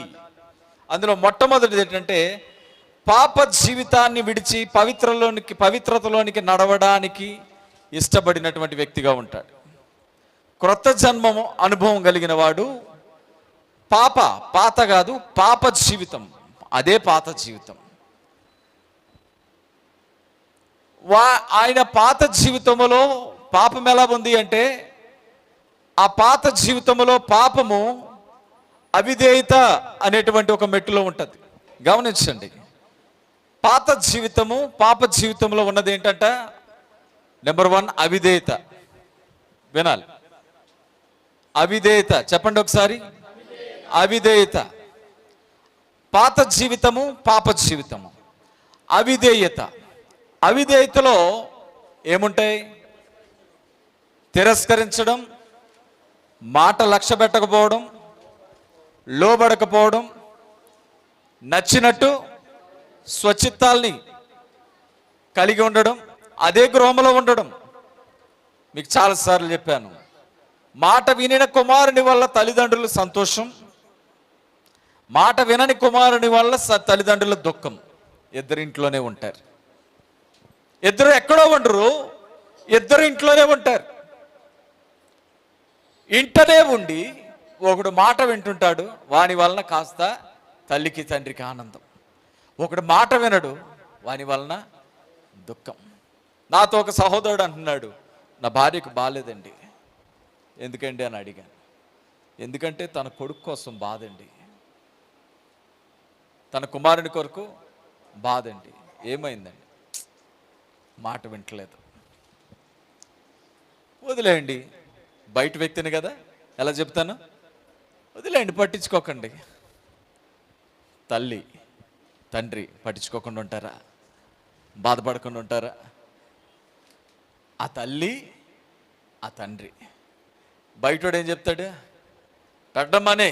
అందులో మొట్టమొదటిది ఏంటంటే పాప జీవితాన్ని విడిచి పవిత్రతలోనికి నడవడానికి ఇష్టపడినటువంటి వ్యక్తిగా ఉంటాడు. క్రొత్త జన్మము అనుభవం కలిగిన వాడు పాత కాదు, పాప జీవితం, అదే పాత జీవితం. ఆయన పాత జీవితంలో పాపం ఎలా ఉంది అంటే, ఆ పాత జీవితంలో పాపము అవిధేయత అనేటువంటి ఒక మెట్టులో ఉంటుంది. గమనించండి, పాత జీవితము పాప జీవితంలో ఉన్నది ఏంటంట? నెంబర్ 1 అవిధేయత. వినాలి, అవిధేయత. చెప్పండి ఒకసారి, అవిధేయత. పాత జీవితము పాప జీవితము. అవిధేయత. అవిధేయతలో ఏముంటాయి? తిరస్కరించడం, మాట లక్ష్య పెట్టకపోవడం, లోబడకపోవడం, నచ్చినట్టు స్వచిత్తాల్ని కలిగి ఉండడం, అదే గృహంలో ఉండడం. మీకు చాలాసార్లు చెప్పాను, మాట వినిన కుమారుని వల్ల తల్లిదండ్రులు సంతోషం, మాట వినని కుమారుని వల్ల తల్లిదండ్రుల దుఃఖం. ఇద్దరింట్లోనే ఉంటారు. ఇద్దరు ఎక్కడో ఉండరు, ఇద్దరు ఇంట్లోనే ఉంటారు. ఇంటనే ఉండి ఒకడు మాట వింటుంటాడు, వాని వలన కాస్త తల్లికి తండ్రికి ఆనందం. ఒకడు మాట వినడు, వాని వలన దుఃఖం. నాతో ఒక సహోదరుడు అంటున్నాడు, నా భార్యకు బాగాలేదండి. ఎందుకండి అని అడిగాను. ఎందుకంటే తన కొడుకు కోసం బాధండి, తన కుమారుని కొరకు బాధండి. ఏమైందండి? మాట వింటలేదు. వదిలేయండి, బయట వ్యక్తిని కదా, ఎలా చెప్తాను? వదిలేయండి, పట్టించుకోకండి. తల్లి తండ్రి పట్టించుకోకుండా ఉంటారా? బాధపడకుండా ఉంటారా? ఆ తల్లి ఆ తండ్రి. బయటోడు ఏం చెప్తాడు? పెట్టమ్మనే,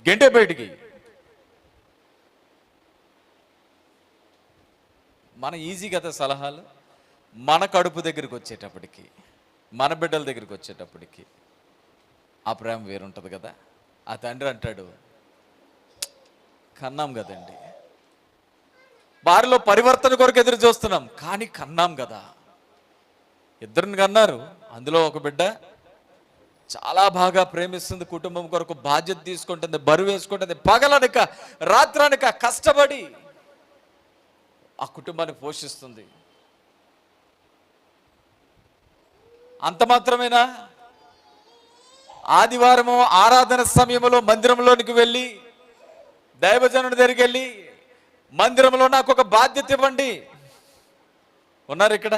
గంటే బయటికి. మన ఈజీ కదా సలహాలు. మన కడుపు దగ్గరికి వచ్చేటప్పటికి, మన బిడ్డల దగ్గరికి వచ్చేటప్పటికి ఆ ప్రేమ వేరుంటుంది కదా. ఆ తండ్రి అంటాడు, కన్నాం కదండి, వారిలో పరివర్తన కొరకు ఎదురు చూస్తున్నాం, కానీ కన్నాం కదా. ఇద్దరిని కన్నారు, అందులో ఒక బిడ్డ చాలా బాగా ప్రేమిస్తుంది, కుటుంబం కొరకు బాధ్యత తీసుకుంటుంది, బరువు వేసుకుంటుంది, పగలనక రాత్రనక కష్టపడి ఆ కుటుంబాన్ని పోషిస్తుంది. అంత మాత్రమేనా? ఆదివారము ఆరాధన సమయంలో మందిరంలోనికి వెళ్ళి దైవజనుడి దగ్గరికి వెళ్ళి, మందిరంలో నాకు ఒక బాధ్యత ఇవ్వండి. ఉన్నారు ఇక్కడ?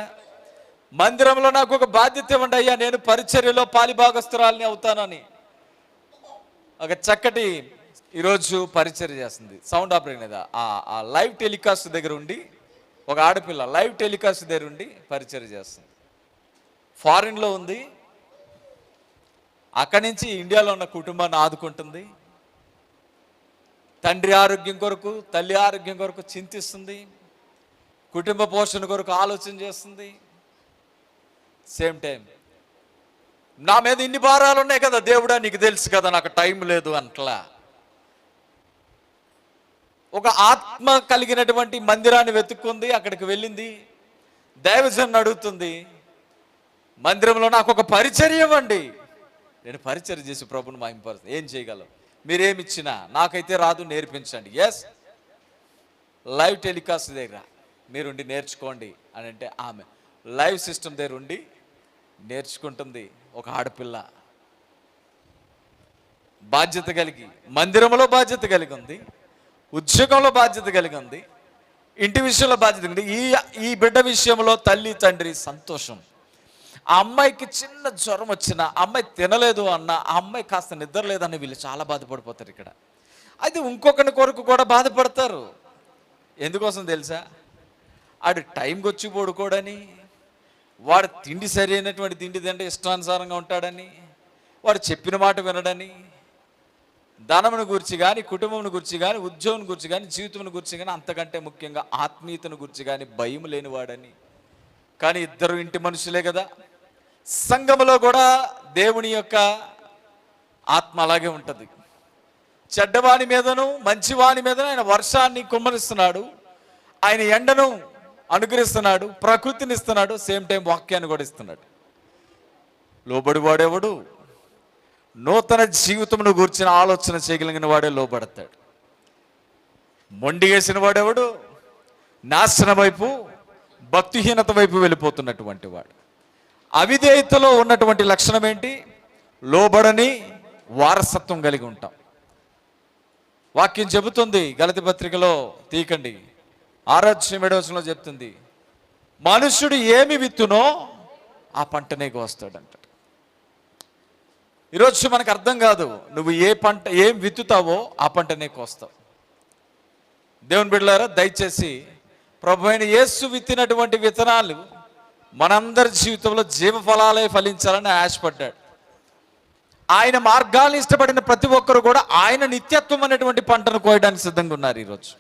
మందిరంలో నాకు ఒక బాధ్యత ఇవ్వండి అయ్యా, నేను పరిచర్యలో పాలిభాగస్తురాలిని అవుతానని ఒక చక్కటి ఈరోజు పరిచర్య చేస్తుంది, సౌండ్ ఆపరేటర్ మీద ఆ లైవ్ టెలికాస్ట్ దగ్గర ఉండి, ఒక ఆడపిల్ల లైవ్ టెలికాస్ట్ దగ్గర ఉండి పరిచర్య చేస్తుంది. ఫారిన్లో ఉంది, అక్కడి నుంచి ఇండియాలో ఉన్న కుటుంబాన్ని ఆదుకుంటుంది. తండ్రి ఆరోగ్యం కొరకు, తల్లి ఆరోగ్యం కొరకు చింతిస్తుంది, కుటుంబ పోషణ కొరకు ఆలోచన చేస్తుంది. సేమ్ టైం నా మీద ఇన్ని భారాలు ఉన్నాయి కదా దేవుడా, నీకు తెలుసు కదా నాకు టైం లేదు అంటలా. ఒక ఆత్మ కలిగినటువంటి మందిరాన్ని వెతుక్కుంది, అక్కడికి వెళ్ళింది, దైవజన్ అడుగుతుంది, మందిరంలో నాకు ఒక పరిచర్య ఇవ్వండి, నేను పరిచర్య చేసి ప్రభుని మహింపరుస్తాను. ఏం చేయగలం, మీరేమిచ్చినా నాకైతే రాదు, నేర్పించండి. ఎస్, లైవ్ టెలికాస్ట్ దగ్గర మీరుండి నేర్చుకోండి అని అంటే ఆమె లైవ్ సిస్టమ్ దగ్గర ఉండి నేర్చుకుంటుంది. ఒక ఆడపిల్ల బాధ్యత కలిగి, మందిరంలో బాధ్యత కలిగి ఉంది, ఉద్యోగంలో బాధ్యత కలిగి ఉంది, ఇంటి విషయంలో బాధ్యత ఉంది. ఈ బిడ్డ విషయంలో తల్లి తండ్రి సంతోషం. ఆ అమ్మాయికి చిన్న జ్వరం వచ్చినా, అమ్మాయి తినలేదు అన్న, ఆ అమ్మాయి కాస్త నిద్ర లేదని వీళ్ళు చాలా బాధపడిపోతారు. ఇక్కడ అయితే ఇంకొకరి కొరకు కూడా బాధపడతారు. ఎందుకోసం తెలుసా? ఆడు టైంకి వచ్చి పడుకోడని, వాడు తిండి సరైనటువంటి తిండి తింటే ఇష్టానుసారంగా ఉంటాడని, వాడు చెప్పిన మాట వినడని, ధనమును గురించి కానీ, కుటుంబమును గురించి కానీ, ఉద్యోగం గురించి కానీ, జీవితం గురించి కానీ, అంతకంటే ముఖ్యంగా ఆత్మీయతను గురించి కానీ భయం లేనివాడని. కానీ ఇద్దరు ఇంటి మనుషులే కదా. సంఘములో కూడా దేవుని యొక్క ఆత్మ అలాగే ఉంటుంది. చెడ్డవాని మీదను మంచివాని మీదను ఆయన వర్షాన్ని కుమ్మరిస్తున్నాడు, ఆయన ఎండను అనుగ్రహిస్తున్నాడు, ప్రకృతిని ఇస్తున్నాడు, సేమ్ టైం వాక్యాన్ని కూడా ఇస్తున్నాడు. లోబడి వాడేవాడు నూతన జీవితమును గూర్చిన ఆలోచన చేయగలిగిన వాడే లోబడతాడు. మొండి వేసిన వాడేవాడు నాశనం వైపు, భక్తిహీనత వైపు వెళ్ళిపోతున్నటువంటి వాడు. అవిధేయతలో ఉన్నటువంటి లక్షణం ఏంటి? లోబడని వారసత్వం కలిగి ఉంటాం. వాక్యం చెబుతుంది, గలతీ పత్రికలో తీకండి 6:7 చెప్తుంది, మనుష్యుడు ఏమి విత్తునో ఆ పంటనే కోస్తాడంట. ఈరోజు మనకు అర్థం కాదు, నువ్వు ఏం విత్తుతావో ఆ పంటనే కోస్తావు. దేవుని బిడ్డలారా, దయచేసి ప్రభు అయిన యేసు విత్తినటువంటి విత్తనాలు మనందరి జీవితంలో జీవఫలాలే ఫలించాలని ఆశపడ్డాడు. ఆయన మార్గాలను ఇష్టపడిన ప్రతి ఒక్కరు కూడా ఆయన నిత్యత్వం అనేటువంటి పంటను కోయడానికి సిద్ధంగా ఉన్నారు ఈరోజు.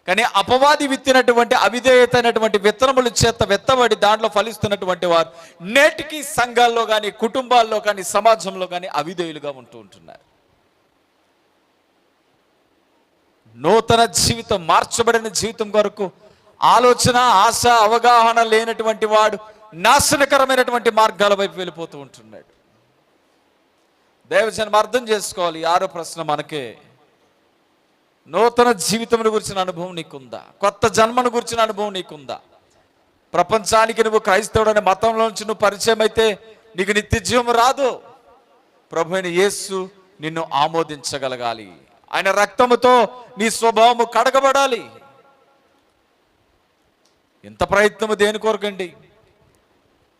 కానీ అపవాది విత్తినటువంటి అవిధేయత అయినటువంటి విత్తనముల చేత వెత్తబడి దాంట్లో ఫలిస్తున్నటువంటి వారు నేటికి సంఘాల్లో కానీ, కుటుంబాల్లో కానీ, సమాజంలో కానీ అవిధేయులుగా ఉంటున్నారు. నూతన జీవితం, మార్చబడిన జీవితం కొరకు ఆలోచన, ఆశ, అవగాహన లేనటువంటి వాడు నాశనకరమైనటువంటి మార్గాల వైపు వెళ్ళిపోతూ ఉంటున్నాడు. దైవజనం అర్థం చేసుకోవాలి. 6వ ప్రశ్న మనకే, నూతన జీవితం గురించిన అనుభవం నీకుందా? కొత్త జన్మను గురించిన అనుభవం నీకుందా? ప్రపంచానికి నువ్వు క్రైస్తవుడనే మతంలో నుంచి నువ్వు పరిచయం అయితే నీకు నిత్య జీవం రాదు. ప్రభు అయిన యేసు నిన్ను ఆమోదించగలగాలి. ఆయన రక్తముతో నీ స్వభావము కడగబడాలి. ఎంత ప్రయత్నము దేని కొరకండి?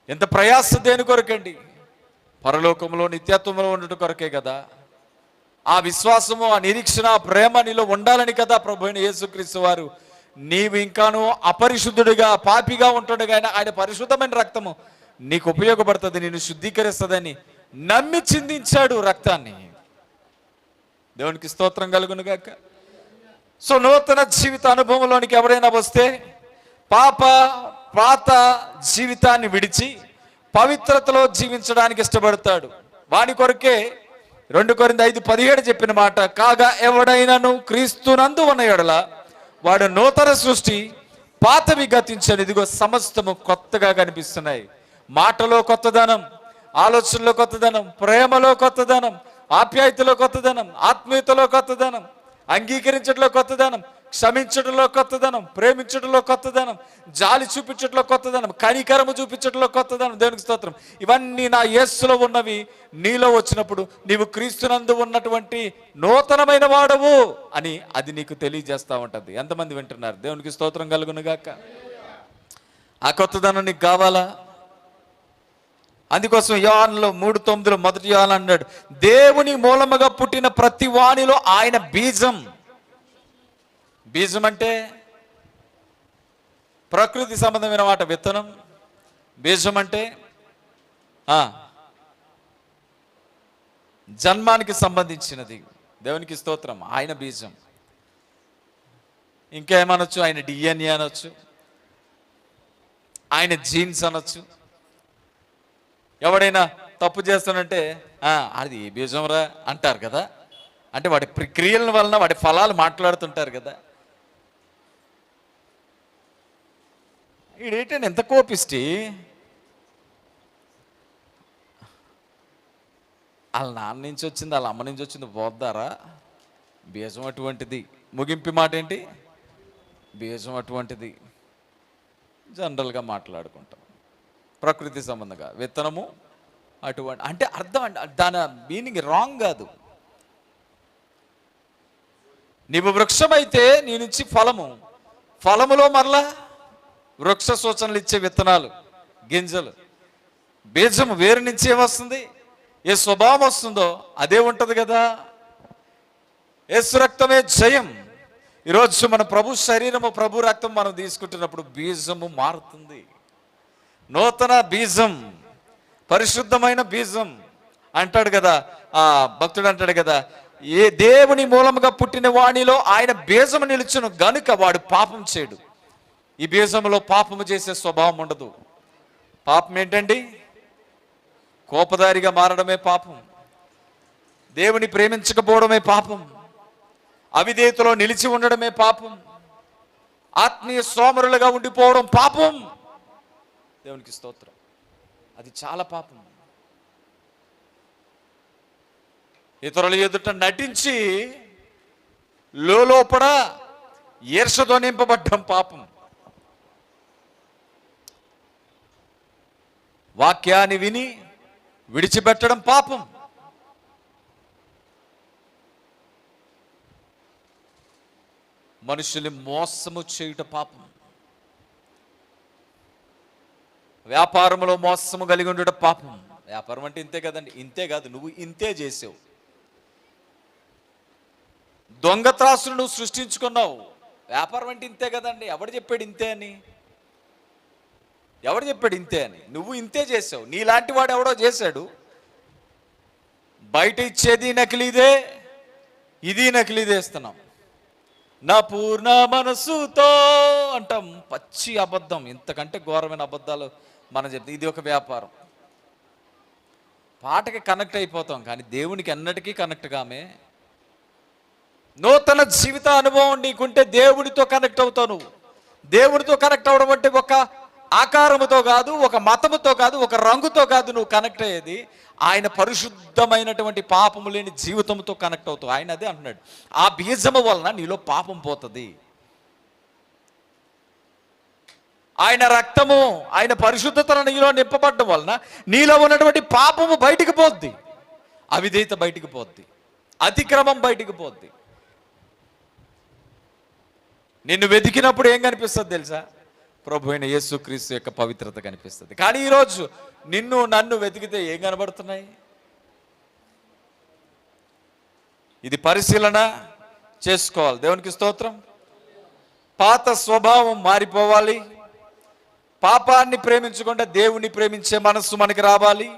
ఎంత ప్రయాస దేని కొరకండి? పరలోకంలో నిత్యత్వంలో ఉండటం కొరకే కదా. ఆ విశ్వాసము, ఆ నిరీక్షణ, ఆ ప్రేమ నీలో ఉండాలని కదా ప్రభు అయిన యేసుక్రీస్తు వారు నీవు ఇంకాను అపరిశుద్ధుడిగా, పాపిగా ఉంటుండగా ఆయన పరిశుద్ధమైన రక్తము నీకు ఉపయోగపడుతుంది, నిన్ను శుద్ధీకరిస్తుందని నమ్మి చిందించాడు రక్తాన్ని. దేవునికి స్తోత్రం కలుగును గాక. సో నూతన జీవిత అనుభవంలోనికి ఎవరైనా వస్తే పాత జీవితాన్ని విడిచి పవిత్రతలో జీవించడానికి ఇష్టపడతాడు. వాని కొరకే 2 కొరింథీ 5:17 చెప్పిన మాట, కాగా ఎవడైనాను క్రీస్తునందు ఉన్న యెడల వాడు నూతన సృష్టి, పాతవి గతించని, ఇదిగో సమస్తము కొత్తగా కనిపిస్తున్నాయి. మాటలో కొత్తదనం, ఆలోచనలో కొత్తదనం, ప్రేమలో కొత్తదనం, ఆప్యాయతలో కొత్తదనం, ఆత్మీయతలో కొత్తదనం, అంగీకరించడంలో కొత్తదనం, క్షమించడంలో కొత్తదనం, ప్రేమించడంలో కొత్తదనం, జాలి చూపించడంలో కొత్తదనం, కనికరము చూపించడంలో కొత్తదనం. దేవునికి స్తోత్రం. ఇవన్నీ నా యేసులో ఉన్నవి నీలో వచ్చినప్పుడు నీవు క్రీస్తునందు ఉన్నటువంటి నూతనమైన వాడవు అని అది నీకు తెలియజేస్తూ ఉంటుంది. ఎంతమంది వింటున్నారు? దేవునికి స్తోత్రం కలుగును గాక. ఆ కొత్తదనం నీకు కావాలా? అందుకోసం యోహానులో 3:9 మొదటి యోహాను అన్నాడు, దేవుని మూలముగా పుట్టిన ప్రతి వానిలో ఆయన బీజం. బీజం అంటే ప్రకృతి సంబంధమైన మాట విత్తనం. బీజం అంటే జన్మానికి సంబంధించినది. దేవునికి స్తోత్రం. ఆయన బీజం. ఇంకేమనొచ్చు, ఆయన డిఎన్ఏ అనొచ్చు, ఆయన జీన్స్ అనొచ్చు. ఎవడైనా తప్పు చేస్తానంటే అది ఏ బీజం రా అంటారు కదా. అంటే వాడి క్రియల వలన వాడి ఫలాలు మాట్లాడుతుంటారు కదా. ఈడేంటంటే ఎంత కోపిష్టి. వాళ్ళ నాన్న నుంచి వచ్చింది, వాళ్ళ అమ్మ నుంచి వచ్చింది పోద్దారా. బీజం అటువంటిది. ముగింపు మాట ఏంటి? బీజం అటువంటిది. జనరల్గా మాట్లాడుకుంటాం ప్రకృతి సంబంధంగా. విత్తనము అటువంటి అంటే అర్థం అంటే దాని మీనింగ్ రాంగ్ కాదు. నీవు వృక్షమైతే నీ నుంచి ఫలములో మరలా వృక్ష సూచనలు ఇచ్చే విత్తనాలు, గింజలు. బీజము వేరు నుంచి ఏమొస్తుంది? ఏ స్వభావం వస్తుందో అదే ఉంటుంది కదా. యేసు రక్తమే జయం. ఈరోజు మన ప్రభు శరీరము, ప్రభు రక్తం మనం తీసుకుంటున్నప్పుడు బీజము మారుతుంది. నూతన బీజం, పరిశుద్ధమైన బీజం అంటాడు కదా ఆ భక్తుడు. అంటాడు కదా, ఏ దేవుని మూలముగా పుట్టిన వాణిలో ఆయన బీజము నిలుచును గనుక వాడు పాపం చేయడు. ఈ బీజములో పాపము చేసే స్వభావం ఉండదు. పాపం ఏంటండి? కోపదారిగా మారడమే పాపం. దేవుని ప్రేమించకపోవడమే పాపం. అవిధేయతలో నిలిచి ఉండడమే పాపం. ఆత్మీయ సోమరులుగా ఉండిపోవడం పాపం. దేవునికి స్తోత్రం. అది చాలా పాపం. ఇతరుల ఎదుట నటించి లోపల ఈర్షతో నింపబడ్డం పాపం. వాక్యాన్ని విని విడిచిపెట్టడం పాపం. మనుషుల్ని మోసము చేయుట పాపం. వ్యాపారంలో మోసము కలిగి ఉండడం పాపం. వ్యాపారం అంటే ఇంతే కదండి. ఇంతే కాదు, నువ్వు ఇంతే చేసావు. దొంగ త్రాసులు నువ్వు సృష్టించుకున్నావు. వ్యాపారం అంటే ఇంతే కదండి. ఎవడు చెప్పాడు ఇంతే అని? ఎవడు చెప్పాడు ఇంతే అని? నువ్వు ఇంతే చేసావు. నీలాంటి వాడు ఎవడో చేశాడు. బయట ఇచ్చేది నకిలీదే, ఇది నకిలీదే ఇస్తున్నాం. నా పూర్ణ మనసుతో అంటాం. పచ్చి అబద్ధం. ఇంతకంటే ఘోరమైన అబద్ధాలు మనం చెప్తాం. ఇది ఒక వ్యాపారం. పాటకి కనెక్ట్ అయిపోతాం కానీ దేవునికి ఎన్నటికీ కనెక్ట్ కామే. నూతన జీవిత అనుభవం నీకుంటే దేవుడితో కనెక్ట్ అవుతావు. నువ్వు దేవుడితో కనెక్ట్ అవ్వడం అంటే ఒక ఆకారముతో కాదు, ఒక మతముతో కాదు, ఒక రంగుతో కాదు. నువ్వు కనెక్ట్ అయ్యేది ఆయన పరిశుద్ధమైనటువంటి పాపము లేని జీవితంతో కనెక్ట్ అవుతావు. ఆయన అదే అంటున్నాడు, ఆ బీజము వలన నీలో పాపం పోతుంది. ఆయన రక్తము, ఆయన పరిశుద్ధతను నీలో నింపబడడం వలన నీలో ఉన్నటువంటి పాపము బయటికి పోద్ది. అవిధేయత బయటికి పోద్ది. అతిక్రమం బయటికి పోద్ది. నిన్ను వెతికినప్పుడు ఏం కనిపిస్తుంది తెలుసా? ప్రభు అయిన యేసుక్రీస్తు యొక్క పవిత్రత కనిపిస్తుంది. కానీ ఈరోజు నిన్ను నన్ను వెతికితే ఏం కనబడుతున్నాయి? ఇది పరిశీలన చేసుకోవాలి. దేవునికి స్తోత్రం. పాత స్వభావం మారిపోవాలి. పాపాన్ని ప్రేమించకుండా దేవుని ప్రేమించే మనస్సు మనకి రావాలి.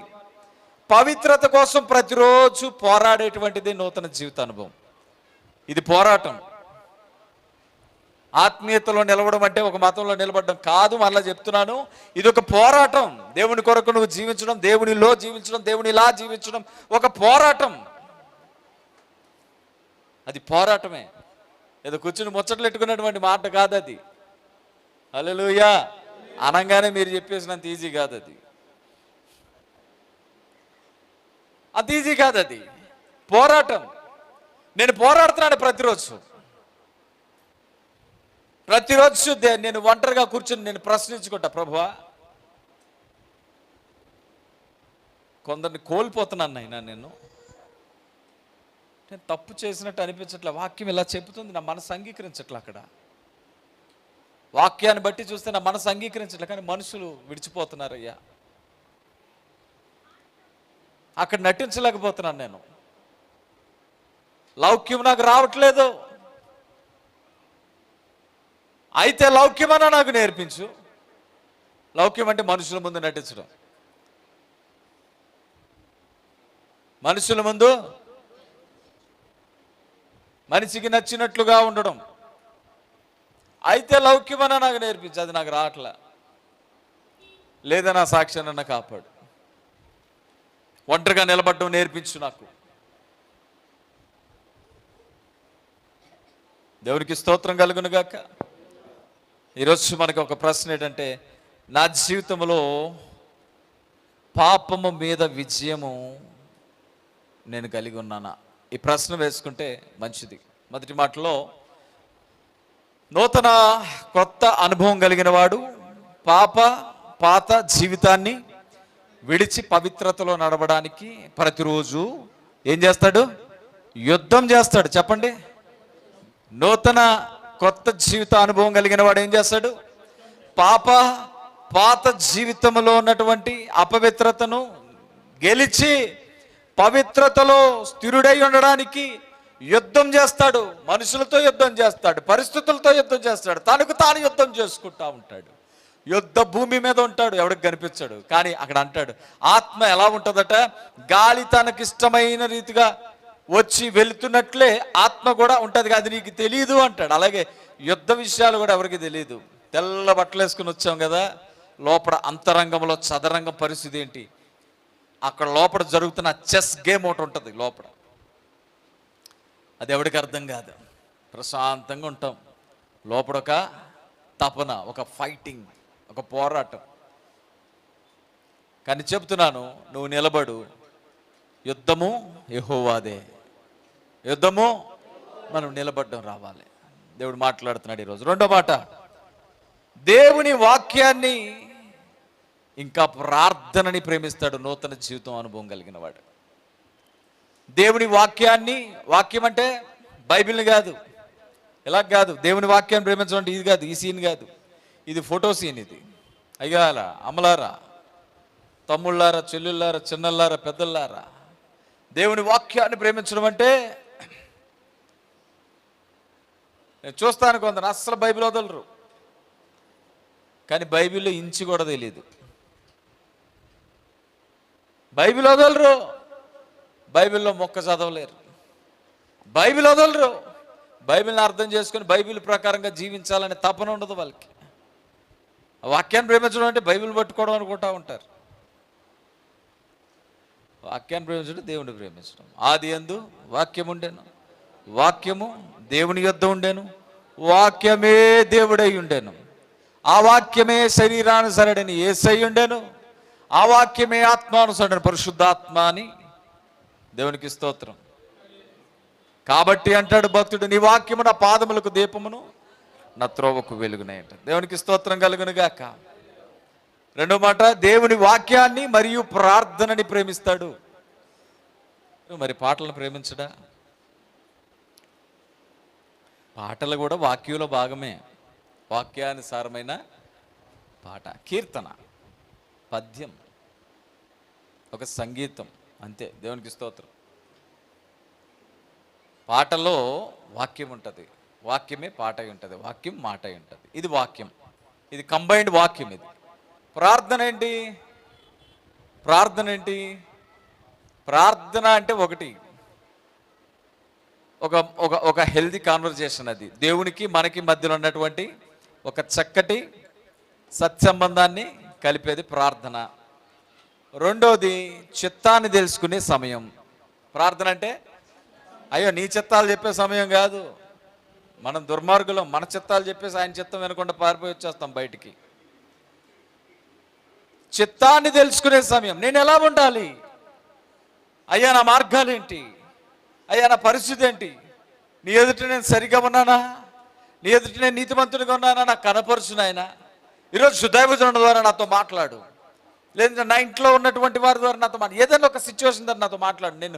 పవిత్రత కోసం ప్రతిరోజు పోరాడేటువంటిది నూతన జీవిత అనుభవం. ఇది పోరాటం. ఆత్మీయతలో నిలవడం అంటే ఒక మతంలో నిలబడడం కాదు. మళ్ళీ చెప్తున్నాను, ఇది ఒక పోరాటం. దేవుని కొరకు నువ్వు జీవించడం, దేవునిలో జీవించడం, దేవునిలా జీవించడం ఒక పోరాటం. అది పోరాటమే. ఏదో కూర్చుని ముచ్చట్లు పెట్టుకున్నటువంటి మాట కాదు అది. హల్లెలూయా అనంగానే మీరు చెప్పేసినంత ఈజీ కాదు అది. అంత ఈజీ కాదు అది. పోరాటం. నేను పోరాడుతున్నాను ప్రతిరోజు నేను ఒంటరిగా కూర్చొని నేను ప్రశ్నించుకుంటా, ప్రభువా కొందరిని కోల్పోతున్నాను అయినా నేను తప్పు చేసినట్టు అనిపించట్లే. వాక్యం ఇలా చెబుతుంది, నా మనసు అంగీకరించట్లే. అక్కడ వాక్యాన్ని బట్టి చూస్తే నా మనసు అంగీకరించట్లే. కానీ మనుషులు విడిచిపోతున్నారయ్యా. అక్కడ నటించలేకపోతున్నాను. నేను లౌక్యం నాకు రావట్లేదు. అయితే లౌక్యమన్నా నాకు నేర్పించు. లౌక్యం అంటే మనుషుల ముందు నటించడం, మనుషుల ముందు మనిషికి నచ్చినట్లుగా ఉండడం. అయితే లౌక్యమన్నా నాకు నేర్పించు. అది నాకు రావట్లే. లేదా నా సాక్ష్యాన్ని కాపాడు. ఒంటరిగా నిలబడడం నేర్పించు నాకు. దేవునికి స్తోత్రం కలుగును గాక. ఈరోజు మనకి ఒక ప్రశ్న ఏంటంటే, నా జీవితంలో పాపము మీద విజయము నేను కలిగి ఉన్నానా? ఈ ప్రశ్న వేసుకుంటే మంచిది. మొదటి మాటలో, నూతన కొత్త అనుభవం కలిగిన వాడు పాత జీవితాన్ని విడిచి పవిత్రతలో నడవడానికి ప్రతిరోజు ఏం చేస్తాడు? యుద్ధం చేస్తాడు. చెప్పండి. నూతన కొత్త జీవిత అనుభవం కలిగిన వాడు ఏం చేస్తాడు? పాత జీవితంలో ఉన్నటువంటి అపవిత్రతను గెలిచి పవిత్రతలో స్థిరుడై ఉండడానికి యుద్ధం చేస్తాడు. మనుషులతో యుద్ధం చేస్తాడు, పరిస్థితులతో యుద్ధం చేస్తాడు, తనకు తాను యుద్ధం చేసుకుంటా ఉంటాడు. యుద్ధ భూమి మీద ఉంటాడు, ఎవరికి కనిపించాడు. కానీ అక్కడ అంటాడు, ఆత్మ ఎలా ఉంటుందట? గాలి తనకిష్టమైన రీతిగా వచ్చి వెళుతున్నట్లే ఆత్మ కూడా ఉంటుంది, అది నీకు తెలియదు అంటాడు. అలాగే యుద్ధ విషయాలు కూడా ఎవరికి తెలియదు. తెల్ల బట్టలు వేసుకుని వచ్చాం కదా, లోపల అంతరంగంలో చదరంగం పరిస్థితి ఏంటి? అక్కడ లోపల జరుగుతున్న చెస్ గేమ్ ఒకటి ఉంటుంది లోపల. అది ఎవరికి అర్థం కాదు. ప్రశాంతంగా ఉంటాం. లోపల ఒక తపన, ఒక ఫైటింగ్, ఒక పోరాటం. కానీ చెప్తున్నాను, నువ్వు నిలబడు. యుద్ధము యెహోవాదే. యుద్ధము మనం నిలబడడం రావాలి. దేవుడు మాట్లాడుతున్నాడు ఈరోజు. రెండో మాట, దేవుని వాక్యాన్ని ఇంకా ప్రార్థనని ప్రేమిస్తాడు నూతన జీవితం అనుభవం కలిగిన వాడు. దేవుని వాక్యాన్ని, వాక్యం అంటే బైబిల్ని కాదు, ఇలా కాదు. దేవుని వాక్యాన్ని ప్రేమించడం అంటే ఇది కాదు, ఈ సీన్ కాదు, ఇది ఫోటో సీన్. ఇది అయ్యారా, అమ్మలారా, తమ్ముళ్ళారా, చెల్లుళ్ళారా, చిన్నల్లారా, పెద్దల్లారా, దేవుని వాక్యాన్ని ప్రేమించడం అంటే, నేను చూస్తాను కొందరు అస్సలు బైబిల్ వదలరు, కానీ బైబిల్లో ఇంచి కూడా తెలియదు. బైబిల్ వదలరు, బైబిల్లో మొక్క చదవలేరు, బైబిల్ వదలరు, బైబిల్ని అర్థం చేసుకుని బైబిల్ ప్రకారంగా జీవించాలనే తపన ఉండదు వాళ్ళకి. వాక్యాన్ని ప్రేమించడం అంటే బైబిల్ పట్టుకోవడం అనుకుంటా ఉంటారు. వాక్యాన్ని ప్రేమించడం, దేవుని ప్రేమించడం. ఆది యందు వాక్యం ఉండేను, వాక్యము దేవుని యొద్ద ఉండేను, వాక్యమే దేవుడై ఉండేను, ఆ వాక్యమే శరీరానుసరుడని యేసై ఉండేను, ఆ వాక్యమే ఆత్మానుసరుడని పరిశుద్ధాత్మ అని. దేవునికి స్తోత్రం. కాబట్టి అంటాడు భక్తుడు, నీ వాక్యము నా పాదములకు దీపమును, నా త్రోవకు వెలుగునే అంట. దేవునికి స్తోత్రం కలుగును గాక. రెండో మాట, దేవుని వాక్యాన్ని మరియు ప్రార్థనని ప్రేమిస్తాడు. మరి పాటలను ప్రేమించడా? పాటలు కూడా వాక్యంలో భాగమే. వాక్యానుసారమైన పాట, కీర్తన, పద్యం, ఒక సంగీతం, అంతే. దేవునికి స్తోత్రం. పాటలో వాక్యం ఉంటుంది, వాక్యమే పాట అయి ఉంటుంది, వాక్యం మాట అయి ఉంటుంది. ఇది వాక్యం, ఇది కంబైన్డ్ వాక్యం. ఇది ప్రార్థన ఏంటి? ప్రార్థన ఏంటి? ప్రార్థన అంటే ఒకటి, ఒక హెల్దీ కాన్వర్జేషన్. అది దేవునికి మనకి మధ్యలో ఉన్నటువంటి ఒక చక్కటి సత్సంబంధాన్ని కలిపేది ప్రార్థన. రెండోది చిత్తాన్ని తెలుసుకునే సమయం. ప్రార్థన అంటే అయ్యో నీ చిత్తాలు చెప్పే సమయం కాదు. మనం దుర్మార్గులం, మన చిత్తాలు చెప్పేసి ఆయన చిత్తం వినకుండా పారిపోయి వచ్చేస్తాం బయటికి. చిత్తాన్ని తెలుసుకునే సమయం. నేను ఎలా ఉండాలి అయ్యా, నా మార్గాలు ఏంటి అయ్యా, నా పరిస్థితి ఏంటి, నీ ఎదుట నేను సరిగా ఉన్నానా, నీ ఎదుట నేను నీతిమంతుడిగా ఉన్నానా, నాకు కనపరుచు నాయన. ఈరోజు శుద్ధైవజనుల ద్వారా నాతో మాట్లాడు, లేదంటే నా ఇంట్లో ఉన్నటువంటి వారి ద్వారా నాతో మాట్లాడు, ఏదైనా ఒక సిచ్యువేషన్ ద్వారా నాతో మాట్లాడు. నేను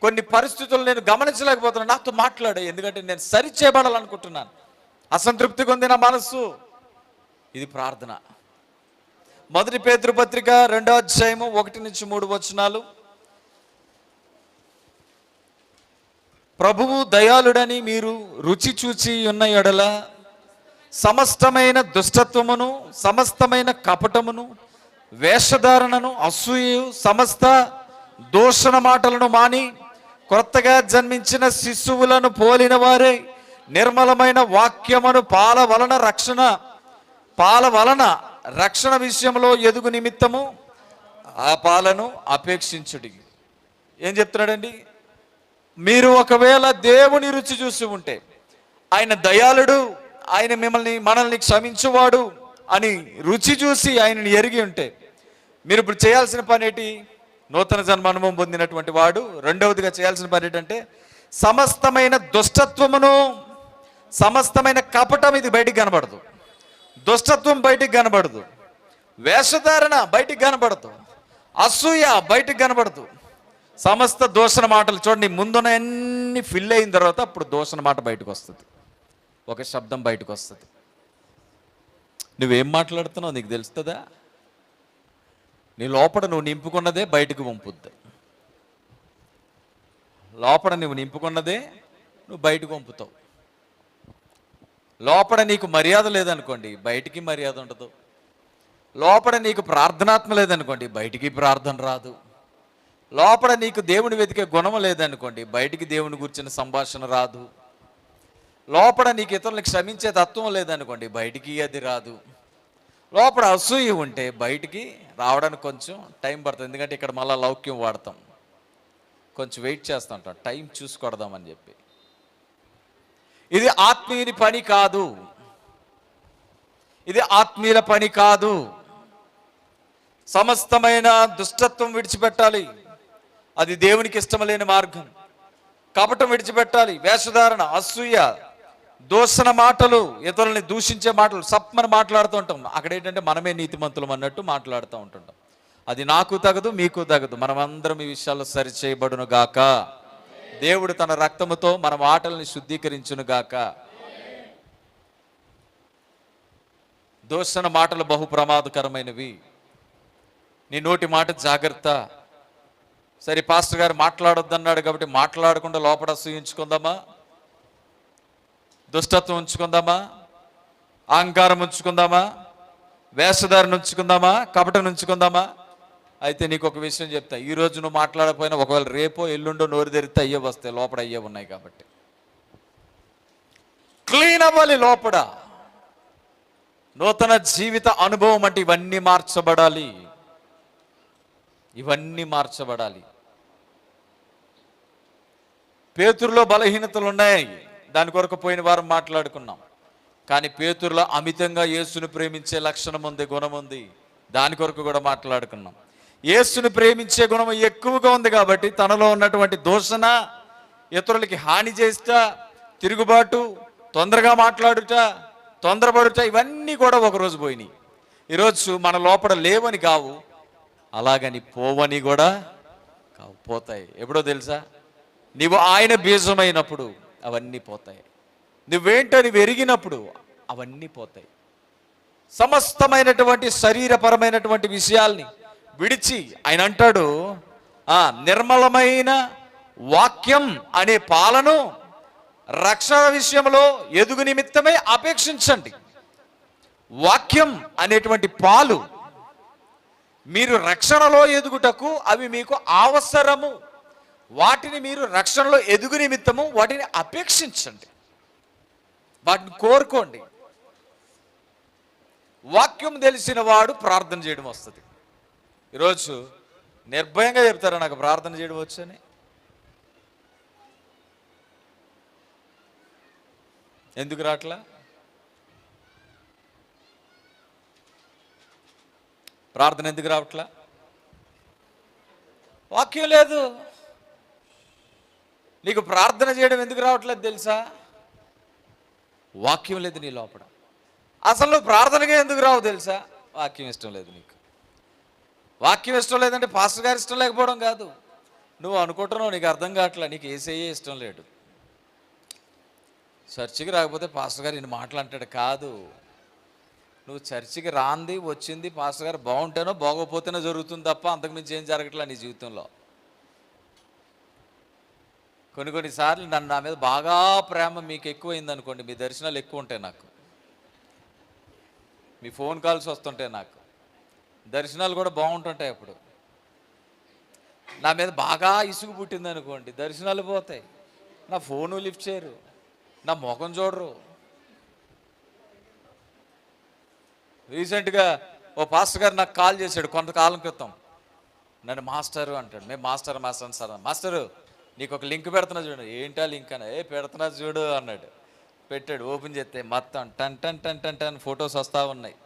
కొన్ని పరిస్థితులు నేను గమనించలేకపోతున్నాను, నాతో మాట్లాడు. ఎందుకంటే నేను సరి చేయబడాలనుకుంటున్నాను, అసంతృప్తిగా ఉంది నా మనస్సు. ఇది ప్రార్థన. మొదటి పేతురు పత్రిక 2వ అధ్యాయము 1-3 వచనాలు. ప్రభువు దయాళుడని మీరు రుచి చూచి ఉన్న ఎడల సమస్తమైన దుష్టత్వమును, సమస్తమైన కపటమును, వేషధారణను, అసూయు, సమస్త దూషణ మాటలను మాని కొత్తగా జన్మించిన శిశువులను పోలిన వారే నిర్మలమైన వాక్యమును పాల వలన రక్షణ విషయంలో ఎదుగు నిమిత్తము ఆ పాలను అపేక్షించుడి. ఏం చెప్తున్నాడండి? మీరు ఒకవేళ దేవుని రుచి చూసి ఉంటే, ఆయన దయాళుడు, ఆయన మనల్ని క్షమించువాడు అని రుచి చూసి ఆయనని ఎరిగి ఉంటే, మీరు ఇప్పుడు చేయాల్సిన పని ఏంటి? నూతన జన్మ అనుభవం పొందినటువంటి వాడు రెండవదిగా చేయాల్సిన పని ఏంటంటే, సమస్తమైన దుష్టత్వమును, సమస్తమైన కపటం ఇది బయటికి కనబడదు, దుష్టత్వం బయటికి కనబడదు, వేషధారణ బయటికి కనబడదు, అసూయ బయటికి కనబడదు, సమస్త దూషణ మాటలు చూడండి. ముందున్న అన్ని ఫిల్ అయిన తర్వాత అప్పుడు దూషణ మాట బయటకు వస్తుంది, ఒక శబ్దం బయటకు వస్తుంది. నువ్వేం మాట్లాడుతున్నావు నీకు తెలుస్తుందా? నీ లోపల నువ్వు నింపుకున్నదే బయటకు పంపుద్ది. లోపల నువ్వు నింపుకున్నదే నువ్వు బయటకు పంపుతావు. లోపల నీకు మర్యాద లేదనుకోండి, బయటికి మర్యాద ఉండదు. లోపల నీకు ప్రార్థనాత్మ లేదనుకోండి, బయటికి ప్రార్థన రాదు. లోపల నీకు దేవుని వెతికే గుణం లేదనుకోండి, బయటికి దేవుని గురించిన సంభాషణ రాదు. లోపల నీకు ఇతరులకు క్షమించే తత్వం లేదనుకోండి, బయటికి అది రాదు. లోపల అసూయ ఉంటే బయటికి రావడానికి కొంచెం టైం పడుతుంది. ఎందుకంటే ఇక్కడ మళ్ళీ లౌక్యం వాడతాం, కొంచెం వెయిట్ చేస్తూ ఉంటాం, టైం చూసుకొడదామని చెప్పి. ఇది ఆత్మీయుని పని కాదు, ఇది ఆత్మీయుల పని కాదు. సమస్తమైన దుష్టత్వం విడిచిపెట్టాలి, అది దేవునికి ఇష్టం లేని మార్గం. కపటం విడిచిపెట్టాలి, వేషధారణ, అసూయ, దూషణ మాటలు, ఇతరులని దూషించే మాటలు సప్మని మాట్లాడుతూ ఉంటాం. అక్కడ ఏంటంటే మనమే నీతిమంతులం అన్నట్టు మాట్లాడుతూ ఉంటుంటాం. అది నాకు తగదు, మీకు తగదు. మనమందరం ఈ విషయాల్లో సరిచేయబడును గాక. దేవుడు తన రక్తముతో మన మాటల్ని శుద్ధీకరించును గాక. దూషణ మాటలు బహు ప్రమాదకరమైనవి. నీ నోటి మాట జాగ్రత్త. సరే, పాస్టర్ గారు మాట్లాడొద్దన్నాడు కాబట్టి మాట్లాడకుండా లోపల అసూయించుకుందామా, దుష్టత్వం ఉంచుకుందామా, అహంకారం ఉంచుకుందామా, వేషధారణ ఉంచుకుందామా, కపటం ఉంచుకుందామా? అయితే నీకు ఒక విషయం చెప్తా, ఈరోజు నువ్వు మాట్లాడకపోయినా ఒకవేళ రేపో ఎల్లుండో నోరు తెరిస్తే అయ్యే వస్తాయి. లోపల అయ్యే ఉన్నాయి కాబట్టి క్లీన్ అవ్వాలి. లోపల నూతన జీవిత అనుభవం అంటే ఇవన్నీ మార్చబడాలి, ఇవన్నీ మార్చబడాలి. పేతురులో బలహీనతలు ఉన్నాయి, దాని కొరకు పోయిన వారం మాట్లాడుకున్నాం. కానీ పేతురులో అమితంగా యేసుని ప్రేమించే లక్షణం ఉంది, గుణం ఉంది. దాని కొరకు కూడా మాట్లాడుకున్నాం. యేసుని ప్రేమించే గుణం ఎక్కువగా ఉంది కాబట్టి తనలో ఉన్నటువంటి దూషణ, ఇతరులకి హాని చేస్తా, తిరుగుబాటు, తొందరగా మాట్లాడుట, తొందరపడుట, ఇవన్నీ కూడా ఒకరోజు పోయినాయి. ఈరోజు మన లోపల లేవని కావు, అలాగని పోవని కూడా కావు, పోతాయి. ఎప్పుడో తెలుసా? నీవు ఆయన బీజమైనప్పుడు అవన్నీ పోతాయి. నువ్వేంటో నువ్వు ఎరిగినప్పుడు అవన్నీ పోతాయి. సమస్తమైనటువంటి శరీరపరమైనటువంటి విషయాల్ని విడిచి ఆయన అంటాడు, నిర్మలమైన వాక్యం అనే పాలను రక్షణ విషయంలో ఎదుగు నిమిత్తమే అపేక్షించండి. వాక్యం అనేటువంటి పాలు మీరు రక్షణలో ఎదుగుటకు అవి మీకు అవసరము. వాటిని మీరు రక్షణలో ఎదుగు నిమిత్తము వాటిని అపేక్షించండి, వాటిని కోరుకోండి. వాక్యం తెలిసిన వాడు ప్రార్థన చేయడం వస్తుంది. ఈరోజు నిర్భయంగా చెప్తారా నాకు ప్రార్థన చేయడం వచ్చని? ఎందుకు రాట్లా? ప్రార్థన ఎందుకు రావట్లా? వాక్యం లేదు. నీకు ప్రార్థన చేయడం ఎందుకు రావట్లేదు తెలుసా? వాక్యం లేదు నీ లోపల. అసలు నువ్వు ప్రార్థనగా ఎందుకు రావు తెలుసా? వాక్యం ఇష్టం లేదు నీకు. వాక్యం ఇష్టం లేదంటే పాస్టర్ గారు ఇష్టం లేకపోవడం కాదు, నువ్వు అనుకుంటున్నావు నీకు అర్థం కావట్లే, నీకు ఏసయ్యే ఇష్టం లేడు. చర్చికి రాకపోతే పాస్టర్ గారు ఇన్ని మాటలు అంటాడు కాదు. నువ్వు చర్చికి రాంది వచ్చింది పాస్టర్ గారు బాగుంటేనో బాగోపోతేనో జరుగుతుంది తప్ప అంతకుమించి ఏం జరగట్లే నీ జీవితంలో. కొన్నిసార్లు నా మీద బాగా ప్రేమ మీకు ఎక్కువైంది అనుకోండి, మీ దర్శనాలు ఎక్కువ ఉంటాయి, నాకు మీ ఫోన్ కాల్స్ వస్తుంటాయి, నాకు దర్శనాలు కూడా బాగుంటుంటాయి. అప్పుడు నా మీద బాగా ఇసుగు పుట్టింది అనుకోండి, దర్శనాలు పోతాయి. నా ఫోను లిఫ్ట్ చేయరు, నా ముఖం చూడరు. రీసెంట్గా ఓ పాస్టర్ గారు నాకు కాల్ చేశాడు కొంతకాలం క్రితం. నన్ను మాస్టరు అంటాడు. మేము మాస్టర్ మాస్టర్ సార్. మాస్టరు నీకు ఒక లింక్ పెడుతున్నా చూడు. ఏంటా లింక్ అని. పెడుతున్నా చూడు అన్నాడు. పెట్టాడు. ఓపెన్ చేస్తే మొత్తం టన్ టన్ టన్ టన్ టన్ ఫొటోస్ వస్తూ ఉన్నాయి.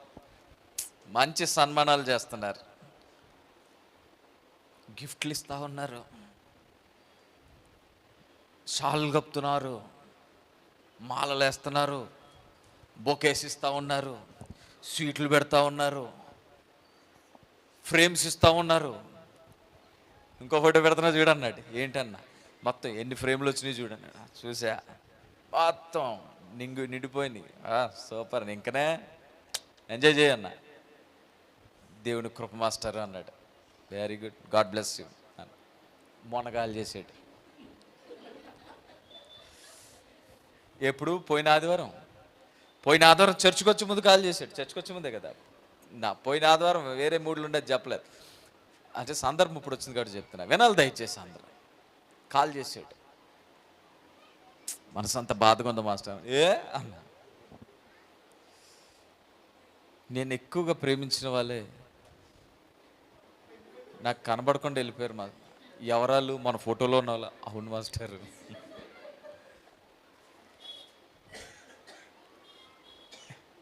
మంచి సన్మానాలు చేస్తున్నారు, గిఫ్ట్లు ఇస్తూ ఉన్నారు, షాళ్ళు కప్పుతున్నారు, మాలలు వేస్తున్నారు, బొకేస్ ఇస్తూ ఉన్నారు, స్వీట్లు పెడతా ఉన్నారు, ఫ్రేమ్స్ ఇస్తూ ఉన్నారు. ఇంకో ఫోటో పెడుతున్నా చూడన్నాడు. ఏంటన్నా? మొత్తం ఎన్ని ఫ్రేమ్లు వచ్చినాయి చూడన్నాడు. చూసా, మొత్తం నిండిపోయింది. సూపర్, ఇంకనే ఎంజాయ్ చేయన్నా. దేవుని కృప మాస్టర్ అన్నాడు. Very good, God bless you అని మొనగాలు చేసాడు. ఎప్పుడు? పోయిన ఆదివారం చర్చికి వచ్చే ముందు కాల్ చేశాడు. చర్చికి వచ్చే ముందే కదా. పోయిన ఆదివారం వేరే మూడ్లు ఉండేది చెప్పలేదు. అంటే సందర్భం ఇప్పుడు వచ్చింది కాబట్టి చెప్తున్నా, వినాలి దయచేసి. అందరూ కాల్ చేసాడు. మనసు అంత బాధగా ఉంది మాస్టర్. అన్నా, నేను ఎక్కువగా ప్రేమించిన వాళ్ళే నాకు కనబడకుండా వెళ్ళిపోయారు. ఎవరాలు? మన ఫోటోలో ఉన్న వాళ్ళు. అవును మాస్టర్.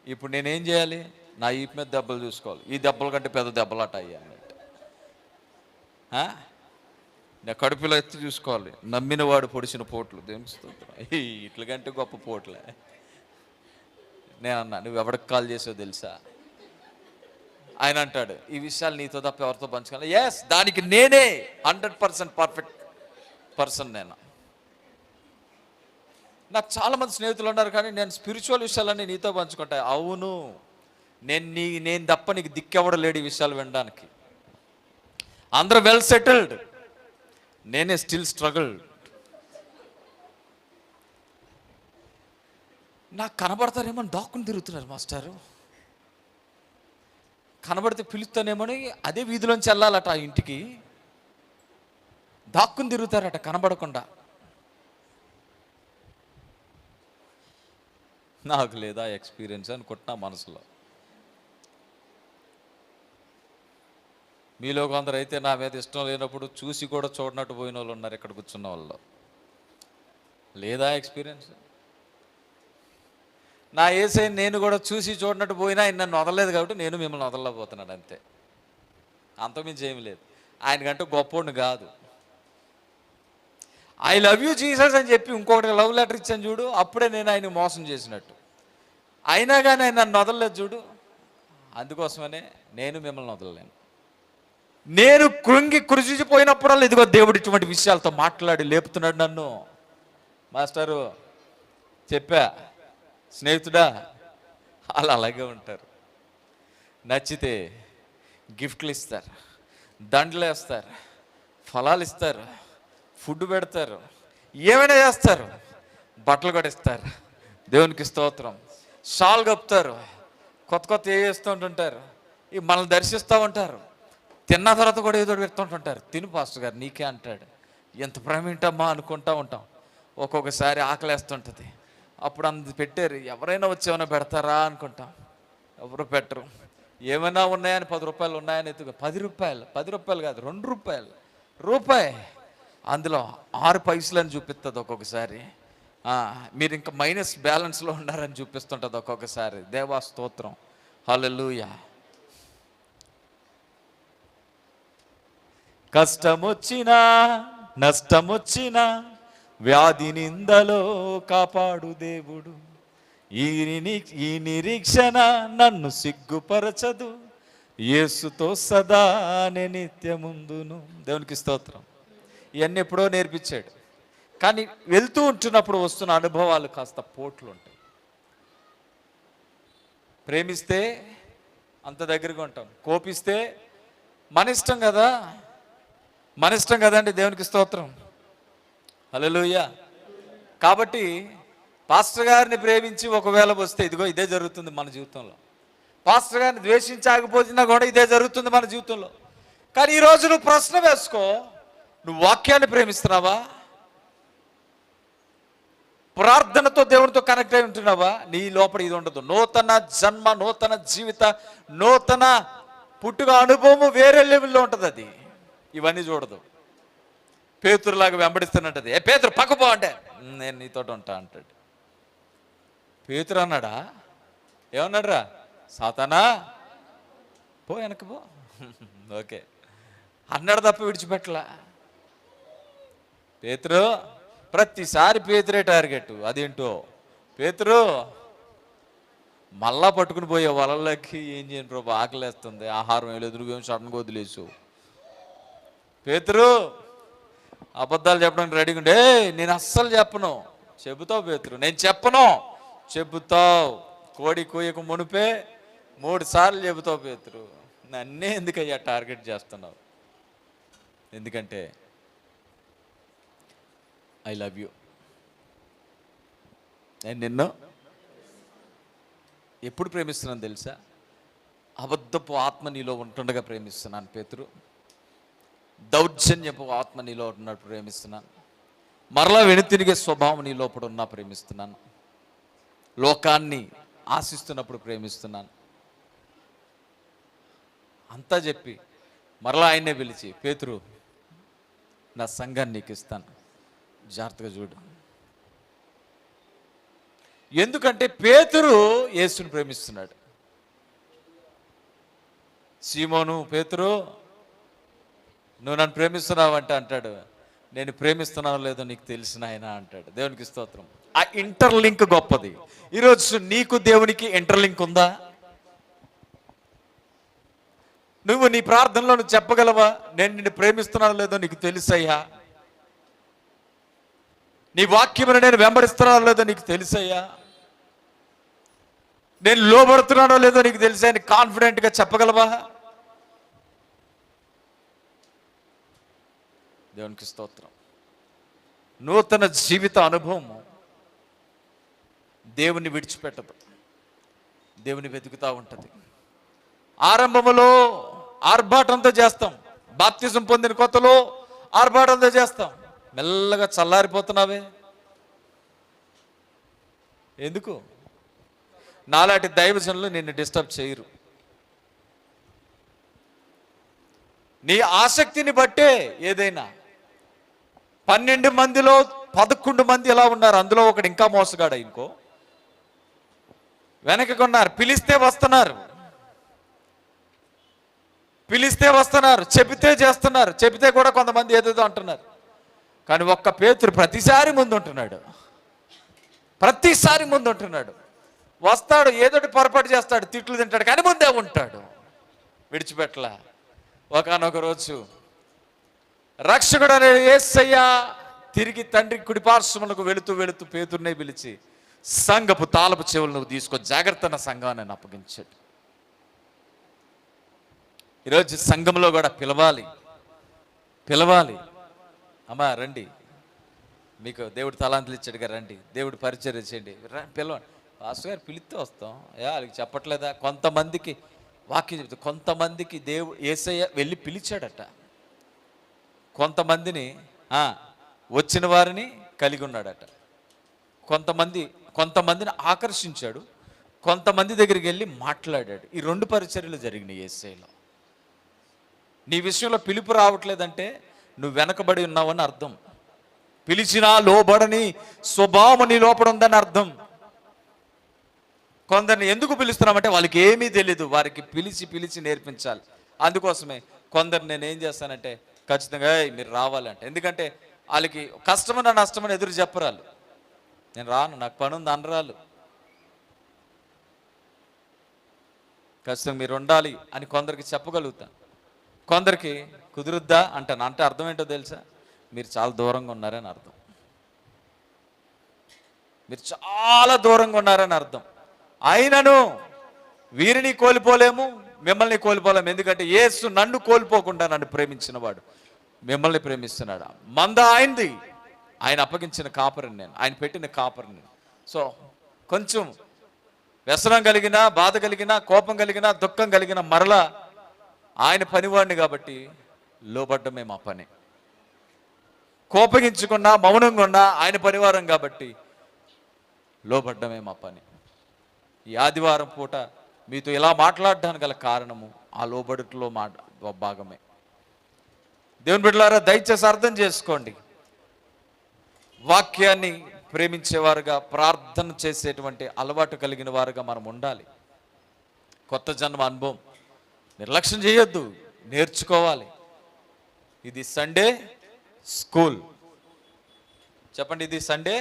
ఇప్పుడు నేనేం చేయాలి? నా ఈపు మీద దెబ్బలు చూసుకోవాలి. ఈ దెబ్బల కంటే పెద్ద దెబ్బలాట అయ్యా అన్నట్టు. నా కడుపులో ఎత్తి చూసుకోవాలి. నమ్మిన వాడు పొడిచిన పోట్లు. దేవునికి స్తోత్రం. ఇట్లకంటే గొప్ప పోట్లే. నేను అన్నా, నువ్వు ఎవరికి కాల్ చేసావు తెలుసా? ఆయన అంటాడు, ఈ విషయాలు నీతో తప్ప ఎవరితో పంచుకోవాలి. ఎస్, దానికి నేనే 100% పర్ఫెక్ట్ పర్సన్. నాకు చాలామంది స్నేహితులు ఉన్నారు, కానీ నేను స్పిరిచువల్ విషయాలన్నీ నీతో పంచుకుంటా. అవును, నేను తప్ప నీకు దిక్కెవడ లేడు ఈ విషయాలు వినడానికి. అందరూ వెల్ సెటిల్డ్, నేనే స్టిల్ స్ట్రగుల్. నాకు కనబడతారేమో దాక్కుని తిరుగుతున్నారు మాస్టారు. కనబడితే పిలుస్తానేమని అదే వీధిలోంచి వెళ్ళాలట ఆ ఇంటికి. దాక్కుని తిరుగుతారట కనబడకుండా. నాకు లేదా ఎక్స్పీరియన్స్ అనుకుంటున్నా మనసులో. మీలో కొందరు అయితే నా మీద ఇష్టం లేనప్పుడు చూసి కూడా చూడనట్టు పోయిన వాళ్ళు ఉన్నారు ఇక్కడ కూర్చున్న వాళ్ళు. లేదా ఎక్స్పీరియన్స్? నా యేసయ్య నేను కూడా చూసి చూడనట్టు పోయినా ఆయన నన్ను వదలలేదు కాబట్టి నేను మిమ్మల్ని వదలలేకపోతున్నాను అంతే. అంతకుమించి ఏమి లేదు. ఆయనకంటూ గొప్పోడిని కాదు. ఐ లవ్ యూ జీసస్ అని చెప్పి ఇంకొకటి లవ్ లెటర్ ఇచ్చాను చూడు, అప్పుడే నేను ఆయన మోసం చేసినట్టు. అయినా కానీ ఆయన నన్ను వదలలేదు చూడు. అందుకోసమనే నేను మిమ్మల్ని వదలలేను. నేను కృంగిపోయినప్పుడల్లా ఇదిగో దేవుడు ఇటువంటి విషయాలతో మాట్లాడి లేపుతున్నాడు నన్ను. మాస్టరు చెప్పా, స్నేహితుడా, వాళ్ళు అలాగే ఉంటారు. నచ్చితే గిఫ్ట్లు ఇస్తారు, దండలు వేస్తారు, ఫలాలు ఇస్తారు, ఫుడ్ పెడతారు, ఏమైనా చేస్తారు, బట్టలు కూడా ఇస్తారు. దేవునికి స్తోత్రం. షాల్ కప్పుతారు, కొత్త వేస్తూ ఉంటుంటారు. ఇవి మనల్ని దర్శిస్తూ ఉంటారు. తిన్న తర్వాత కూడా ఏదో పెడుతుంటుంటారు. తిను పాస్టర్ గారు నీకే అంటాడు. ఎంత ప్రేమ ఏంటమ్మా అనుకుంటూ ఉంటాం. ఒక్కొక్కసారి ఆకలేస్తుంటుంది. అప్పుడు పెట్టారు, ఎవరైనా వచ్చి ఏమైనా పెడతారా అనుకుంటాం. ఎవరు పెట్టరు. ఏమైనా ఉన్నాయని 10 రూపాయలు ఉన్నాయని ఎత్తుకు 10 రూపాయలు కాదు, 2 రూపాయి అందులో 6 పైసలని చూపిస్తుంది ఒక్కొక్కసారి. మీరు ఇంకా మైనస్ బ్యాలెన్స్లో ఉన్నారని చూపిస్తుంటుంది ఒక్కొక్కసారి. దేవా స్తోత్రం, హల్లెలూయా. కష్టమొచ్చినా నష్టమొచ్చినా వ్యాధి నిందలో కాపాడు దేవుడు. ఈ నిరీక్షణ నన్ను సిగ్గుపరచదు, యేసుతో సదా నిత్యముందును. దేవునికి స్తోత్రం. ఇవన్నీ ఎప్పుడో నేర్పించాడు. కానీ వెళ్తూ ఉంటున్నప్పుడు వస్తున్న అనుభవాలు కాస్త పోట్లు ఉంటాయి. ప్రేమిస్తే అంత దగ్గరగా ఉంటాం, కోపిస్తే మన ఇష్టం కదండి. దేవునికి స్తోత్రం, హల్లెలూయా. కాబట్టి పాస్టర్ గారిని ప్రేమించి ఒకవేళ వస్తే ఇదిగో ఇదే జరుగుతుంది మన జీవితంలో. పాస్టర్ గారిని ద్వేషించకపోతున్నా కూడా ఇదే జరుగుతుంది మన జీవితంలో. కానీ ఈరోజు నువ్వు ప్రశ్న వేసుకో, నువ్వు వాక్యాన్ని ప్రేమిస్తున్నావా? ప్రార్థనతో దేవునితో కనెక్ట్ అయి ఉంటున్నావా? నీ లోపల ఇది ఉండదు. నూతన జన్మ, నూతన జీవిత, నూతన పుట్టుక అనుభవం వేరే లెవెల్లో ఉంటుంది. అది ఇవన్నీ చూడదు. పేతురులాగా వెంబడిస్తున్నట్టది. ఏ పేతురు పక్కపో అంటే నేను నీతో ఉంటా అంటాడు. పేతురు అన్నాడా? ఏమన్నాడు రా? సాతానా పో వెనక్కి పో. ఓకే అన్నాడు తప్ప విడిచిపెట్టలా. పేతురు ప్రతిసారి పేతురే టార్గెట్. అదేంటో పేతురు మళ్ళా పట్టుకుని పోయే వలలకి ఏం చేయను ప్రభు, ఆకలేస్తుంది, ఆహారం ఏం లేదు, నువ్వేం సడన్గా వదిలేసు. పేతురు అబద్ధాలు చెప్పడానికి రెడీగా ఉండే. నేను అస్సలు చెప్పను. చెబుతావు పేతురు. నేను చెప్పను. చెబుతావు. కోడి కోయకు మునిపే 3 సార్లు చెబుతావు పేతురు. నన్నే ఎందుకయ్యా టార్గెట్ చేస్తున్నావు? ఎందుకంటే ఐ లవ్ యూ. నేను నిన్ను ఎప్పుడు ప్రేమిస్తున్నాను తెలుసా? అబద్ధపు ఆత్మ నీలో ఉంటుండగా ప్రేమిస్తున్నాను పేతురు. దౌర్జన్యపు ఆత్మ నీలో ఉన్నట్టు ప్రేమిస్తున్నాను. మరలా వెనుతిరిగే స్వభావం నీ లోపల ఉన్నా ప్రేమిస్తున్నాను. లోకాన్ని ఆశిస్తున్నప్పుడు ప్రేమిస్తున్నాను. అంతా చెప్పి మరలా ఆయన్నే పిలిచి, పేతురు నా సంఘాన్ని నీకు ఇస్తాను, జాగ్రత్తగా చూడు. ఎందుకంటే పేతురు యేసుని ప్రేమిస్తున్నాడు. సీమోను, పేతురు నువ్వు నన్ను ప్రేమిస్తున్నావంటే అంటాడు, నేను ప్రేమిస్తున్నావు లేదో నీకు తెలిసిన ఆయన అంటాడు. దేవునికి స్తోత్రం. ఆ ఇంటర్లింక్ గొప్పది. ఈరోజు నీకు దేవునికి ఇంటర్లింక్ ఉందా? నువ్వు నీ ప్రార్థనలో నువ్వు చెప్పగలవా, నేను నిన్ను ప్రేమిస్తున్నాను లేదో నీకు తెలుసయ్యా? నీ వాక్యమును నేను వెంబడిస్తున్నానో లేదో నీకు తెలుసయ్యా? నేను లోబడుతున్నానో లేదో నీకు తెలుసా అని కాన్ఫిడెంట్గా చెప్పగలవా? దేవునికి స్తోత్రం. నూతన జీవిత అనుభవం దేవుని విడిచిపెట్టదు, దేవుని వెతుకుతూ ఉంటుంది. ఆరంభములో ఆర్భాటంతో చేస్తాం. బాప్తిజం పొందిన కొత్తలో ఆర్భాటంతో చేస్తాం. మెల్లగా చల్లారిపోతున్నావే ఎందుకు? నాలాంటి దైవజనులు నిన్ను డిస్టర్బ్ చేయరు. నీ ఆసక్తిని బట్టే ఏదైనా. 12 మందిలో 11 మంది ఎలా ఉన్నారు, అందులో ఒకడు ఇంకా మోసగాడ, ఇంకో వెనకకున్నారు. పిలిస్తే వస్తున్నారు, పిలిస్తే వస్తున్నారు, చెబితే చేస్తున్నారు, చెబితే కూడా కొంతమంది ఏదేదో అంటున్నారు. కానీ ఒక్క పేతురు ప్రతిసారి ముందుంటున్నాడు, ప్రతిసారి ముందుంటున్నాడు. వస్తాడు, ఏదోటి పొరపాటు చేస్తాడు, తిట్లు తింటాడు, కానీ ముందే ఉంటాడు, విడిచిపెట్టలా. ఒకనొక రోజు రక్షకుడు అనే యేసయ్య తిరిగి తండ్రి కుడిపార్శ్వమునకు వెళుతూ వెళుతూ పేతురునే పిలిచి, సంఘపు తాళపు చెవులు నువ్వు తీసుకో, జాగ్రత్త నా సంఘాన్ని అప్పగించాడు. ఈరోజు సంఘంలో కూడా పిలవాలి, పిలవాలి. అమ్మా రండి, మీకు దేవుడు తలాంతులు ఇచ్చాడుగా, రండి, దేవుడు పరిచర్య చేయండి, పిలవండి. పాస్టర్ గారు పిలిస్తే వస్తాం. వాళ్ళకి చెప్పట్లేదా? కొంతమందికి వాక్యం చెప్తే, కొంతమందికి దేవుడు యేసయ్య వెళ్ళి పిలిచాడట. కొంతమందిని వచ్చిన వారిని కలిగి ఉన్నాడట. కొంతమందిని ఆకర్షించాడు, కొంతమంది దగ్గరికి వెళ్ళి మాట్లాడాడు. ఈ 2 పరిచర్యలు జరిగినాయి యేసయ్యలో. నీ విషయంలో పిలుపు రావట్లేదంటే నువ్వు వెనకబడి ఉన్నావని అర్థం. పిలిచినా లోబడని స్వభావం నీ లోపల ఉందని అర్థం. కొందరిని ఎందుకు పిలుస్తున్నామంటే వాళ్ళకి ఏమీ తెలీదు, వారికి పిలిచి నేర్పించాలి. అందుకోసమే కొందరు నేనేం చేస్తానంటే ఖచ్చితంగా మీరు రావాలంటే, ఎందుకంటే వాళ్ళకి కష్టమని నష్టమని ఎదురు చెప్పరాలు. నేను రాను, నాకు పని ఉంది అనరాలు. ఖచ్చితంగా మీరు ఉండాలి అని కొందరికి చెప్పగలుగుతాను, కొందరికి కుదురుద్దా అంటాను. అంటే అర్థం ఏంటో తెలుసా? మీరు చాలా దూరంగా ఉన్నారని అర్థం. మీరు చాలా దూరంగా ఉన్నారని అర్థం. అయినను వీరిని కోల్పోలేము, మిమ్మల్ని కోల్పోలేము. ఎందుకంటే యేసు నన్ను కోల్పోకుండా నన్ను ప్రేమించిన వాడు మిమ్మల్ని ప్రేమిస్తున్నాడు. మంద ఆయనది, ఆయన అప్పగించిన కాపరిని నేను, ఆయన పెట్టిన కాపరిని. సో కొంచెం వ్యసనం కలిగిన, బాధ కలిగిన, కోపం కలిగిన, దుఃఖం కలిగిన మరలా ఆయన పనివాడిని కాబట్టి లోబడ్డమే మా పని. కోపగించుకున్నా, మౌనంగా ఉన్నా ఆయన పనివారం కాబట్టి లోబడ్డమే మా పని. ఈ ఆదివారం పూట మీతో ఇలా మాట్లాడడానికి గల కారణము ఆ లోబడుట్లో భాగమే. దేవుని బిడ్డలారా, దయచేసి అర్థం చేసుకోండి. వాక్యాన్ని ప్రేమించేవారుగా, ప్రార్థన చేసేటువంటి అలవాటు కలిగిన వారుగా మనం ఉండాలి. కొత్త జన్మ అనుభవం నిర్లక్ష్యం చేయొద్దు, నేర్చుకోవాలి. ఇది సండే స్కూల్. చెప్పండి, ఇది సండే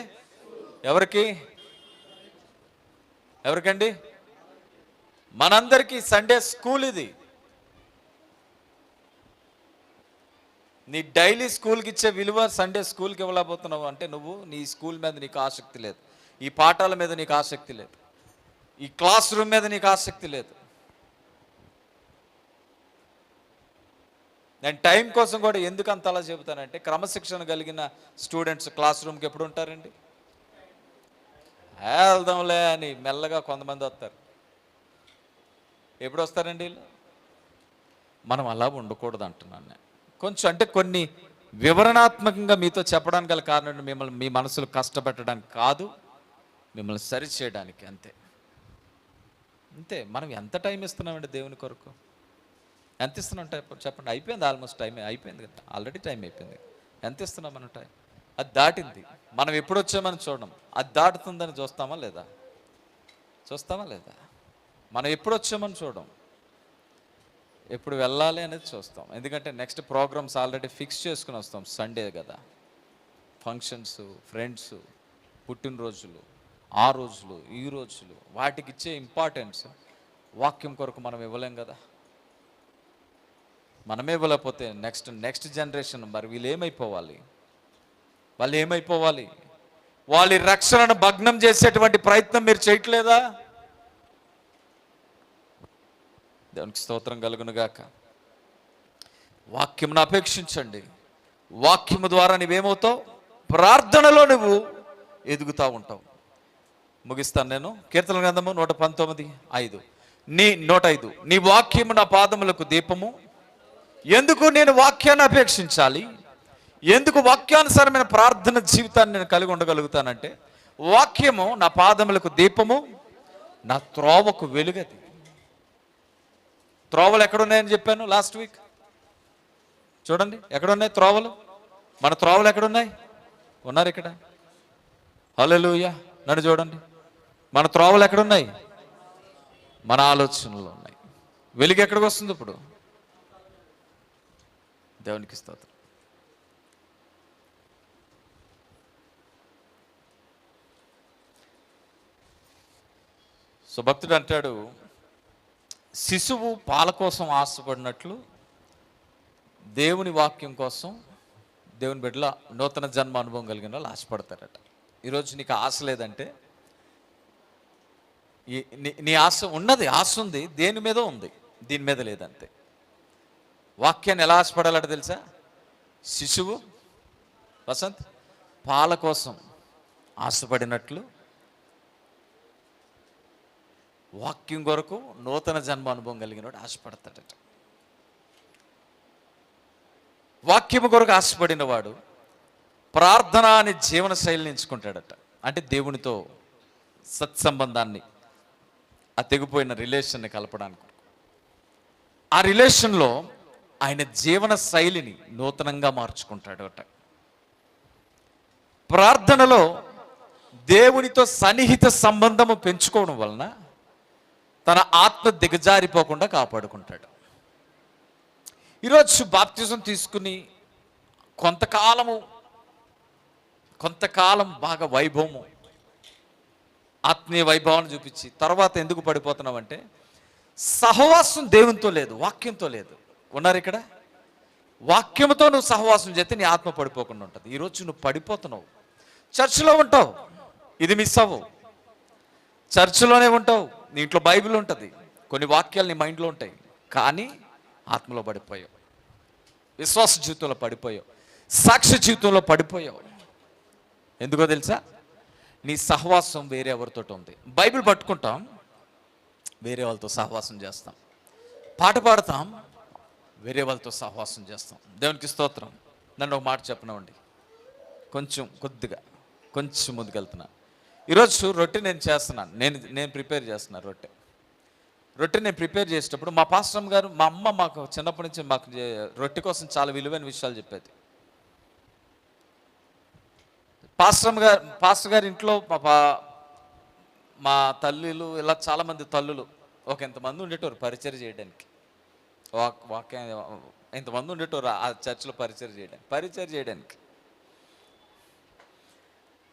ఎవరికండి? మనందరికీ సండే స్కూల్ ఇది. నీ డైలీ స్కూల్కి ఇచ్చే విలువ సండే స్కూల్కి ఇవ్వలేకపోతున్నావు అంటే నువ్వు నీ స్కూల్ మీద నీకు ఆసక్తి లేదు, ఈ పాఠాల మీద నీకు ఆసక్తి లేదు, ఈ క్లాస్ రూమ్ మీద నీకు ఆసక్తి లేదు. నేను టైం కోసం కూడా ఎందుకు అంత అలా చెబుతానంటే, క్రమశిక్షణ కలిగిన స్టూడెంట్స్ క్లాస్ రూమ్కి ఎప్పుడు ఉంటారండి? వెళ్దాంలే అని మెల్లగా కొంతమంది వస్తారు. ఎప్పుడు వస్తారండి వీళ్ళు? మనం అలా ఉండకూడదు అంటున్నాను నేను. కొంచెం అంటే కొన్ని వివరణాత్మకంగా మీతో చెప్పడానికి గల కారణం మిమ్మల్ని మీ మనసులు కష్టపెట్టడానికి కాదు, మిమ్మల్ని సరి చేయడానికి. అంతే. మనం ఎంత టైం ఇస్తున్నామండి దేవుని కొరకు? ఎంత ఇస్తున్నాం టైం చెప్పండి? అయిపోయింది, ఆల్మోస్ట్ టైం అయిపోయింది కదా, ఆల్రెడీ టైం అయిపోయింది. ఎంత ఇస్తున్నాం మనం టైం? అది దాటింది. మనం ఎప్పుడు వచ్చామని చూడడం, అది దాటుతుందని చూస్తామా లేదా? మనం ఎప్పుడు వచ్చామని చూడడం, ఎప్పుడు వెళ్ళాలి అనేది చూస్తాం. ఎందుకంటే నెక్స్ట్ ప్రోగ్రామ్స్ ఆల్రెడీ ఫిక్స్ చేసుకుని వస్తాం. సండే కదా, ఫంక్షన్స్, ఫ్రెండ్స్, పుట్టినరోజులు, ఆ రోజులు, ఈ రోజులు, వాటికి ఇచ్చే ఇంపార్టెన్స్ వాక్యం కొరకు మనం ఇవ్వలేం కదా. మనమే ఇవ్వలేకపోతే నెక్స్ట్ జనరేషన్ మరి వీళ్ళు ఏమైపోవాలి? వాళ్ళ రక్షణను భగ్నం చేసేటువంటి ప్రయత్నం మీరు చేయట్లేదా? దేవునికి స్తోత్రం కలుగునుగాక. వాక్యమును అపేక్షించండి. వాక్యము ద్వారా నువ్వేమవుతావు? ప్రార్థనలో నువ్వు ఎదుగుతూ ఉంటావు. ముగిస్తాను నేను. కీర్తన గ్రంథము 119:5 నీ వాక్యము నా పాదములకు దీపము. ఎందుకు నేను వాక్యాన్ని అపేక్షించాలి? ఎందుకు వాక్యానుసారమైన ప్రార్థన జీవితాన్ని నేను కలిగి ఉండగలుగుతానంటే, వాక్యము నా పాదములకు దీపము, నా త్రోవకు వెలుగది. త్రోవలు ఎక్కడున్నాయని చెప్పాను లాస్ట్ వీక్. చూడండి ఎక్కడున్నాయి త్రోవలు. మన త్రోవలు ఎక్కడున్నాయి? ఉన్నారు ఇక్కడ. హల్లెలూయా. నన్ను చూడండి, మన త్రోవలు ఎక్కడున్నాయి? మన ఆలోచనలు ఉన్నాయి. వెలుగు ఎక్కడికి వస్తుంది ఇప్పుడు? దేవునికి స్తోత్రం. సో భక్తుడు అంటాడు, శిశువు పాల కోసం ఆశపడినట్లు దేవుని వాక్యం కోసం దేవుని బిడ్డల నూతన జన్మ అనుభవం కలిగిన వాళ్ళు ఆశపడతారట. ఈరోజు నీకు ఆశ లేదంటే, నీ ఆశ ఉన్నది, ఆశ ఉంది, దేని మీద ఉంది, దీని మీద లేదంతే. వాక్యాన్ని ఎలా ఆశపడాలట తెలుసా? శిశువు వసంత్ పాల కోసం ఆశపడినట్లు వాక్యం కొరకు నూతన జన్మ అనుభవం కలిగిన వాడు ఆశపడతాడట. వాక్యము కొరకు ఆశపడిన వాడు ప్రార్థన అనే జీవన శైలిని ఎంచుకుంటాడట. అంటే దేవునితో సత్సంబంధాన్ని, ఆ తెగిపోయిన రిలేషన్ని కలపడానికి. ఆ రిలేషన్లో ఆయన జీవన శైలిని నూతనంగా మార్చుకుంటాడట. ప్రార్థనలో దేవునితో సన్నిహిత సంబంధము పెంచుకోవడం వలన తన ఆత్మ దిగజారిపోకుండా కాపాడుకుంటాడు. ఈరోజు బాప్తిజం తీసుకుని కొంతకాలం బాగా వైభవము, ఆత్మీయ వైభవాన్ని చూపించి తర్వాత ఎందుకు పడిపోతున్నామంటే, సహవాసం దేవునితో లేదు, వాక్యంతో లేదు. ఉన్నారు ఇక్కడ? వాక్యంతో నువ్వు సహవాసం చేస్తే నీ ఆత్మ పడిపోకుండా ఉంటుంది. ఈరోజు నువ్వు పడిపోతున్నావు. చర్చిలో ఉంటావు, ఇది మిస్ అవ్వవు. చర్చిలోనే ఉంటావు, నీ ఇంట్లో బైబిల్ ఉంటుంది, కొన్ని వాక్యాలు నీ మైండ్లో ఉంటాయి, కానీ ఆత్మలో పడిపోయావు, విశ్వాస జీవితంలో పడిపోయావు, సాక్ష్య జీవితంలో పడిపోయావు. ఎందుకో తెలుసా? నీ సహవాసం వేరే ఎవరితో ఉంది. బైబిల్ పట్టుకుంటాం, వేరే వాళ్ళతో సహవాసం చేస్తాం. పాట పాడతాం, వేరే వాళ్ళతో సహవాసం చేస్తాం. దేవునికి స్తోత్రం. నన్ను ఒక మాట చెప్పనివ్వండి, కొంచెం ముందుకెళ్తున్నా. ఈరోజు రొట్టె నేను చేస్తున్నాను, నేను ప్రిపేర్ చేస్తున్నాను. రొట్టె నేను ప్రిపేర్ చేసేటప్పుడు మా పాస్టర్ గారు, మా అమ్మ మాకు చిన్నప్పటి నుంచి మాకు రొట్టె కోసం చాలా విలువైన విషయాలు చెప్పేది. పాస్టర్ గారి ఇంట్లో మా తల్లులు, ఇలా చాలామంది తల్లులు ఒక ఇంతమంది ఉండేటోరు పరిచయం చేయడానికి. ఇంతమంది ఉండేటోరు ఆ చర్చిలో పరిచయం చేయడానికి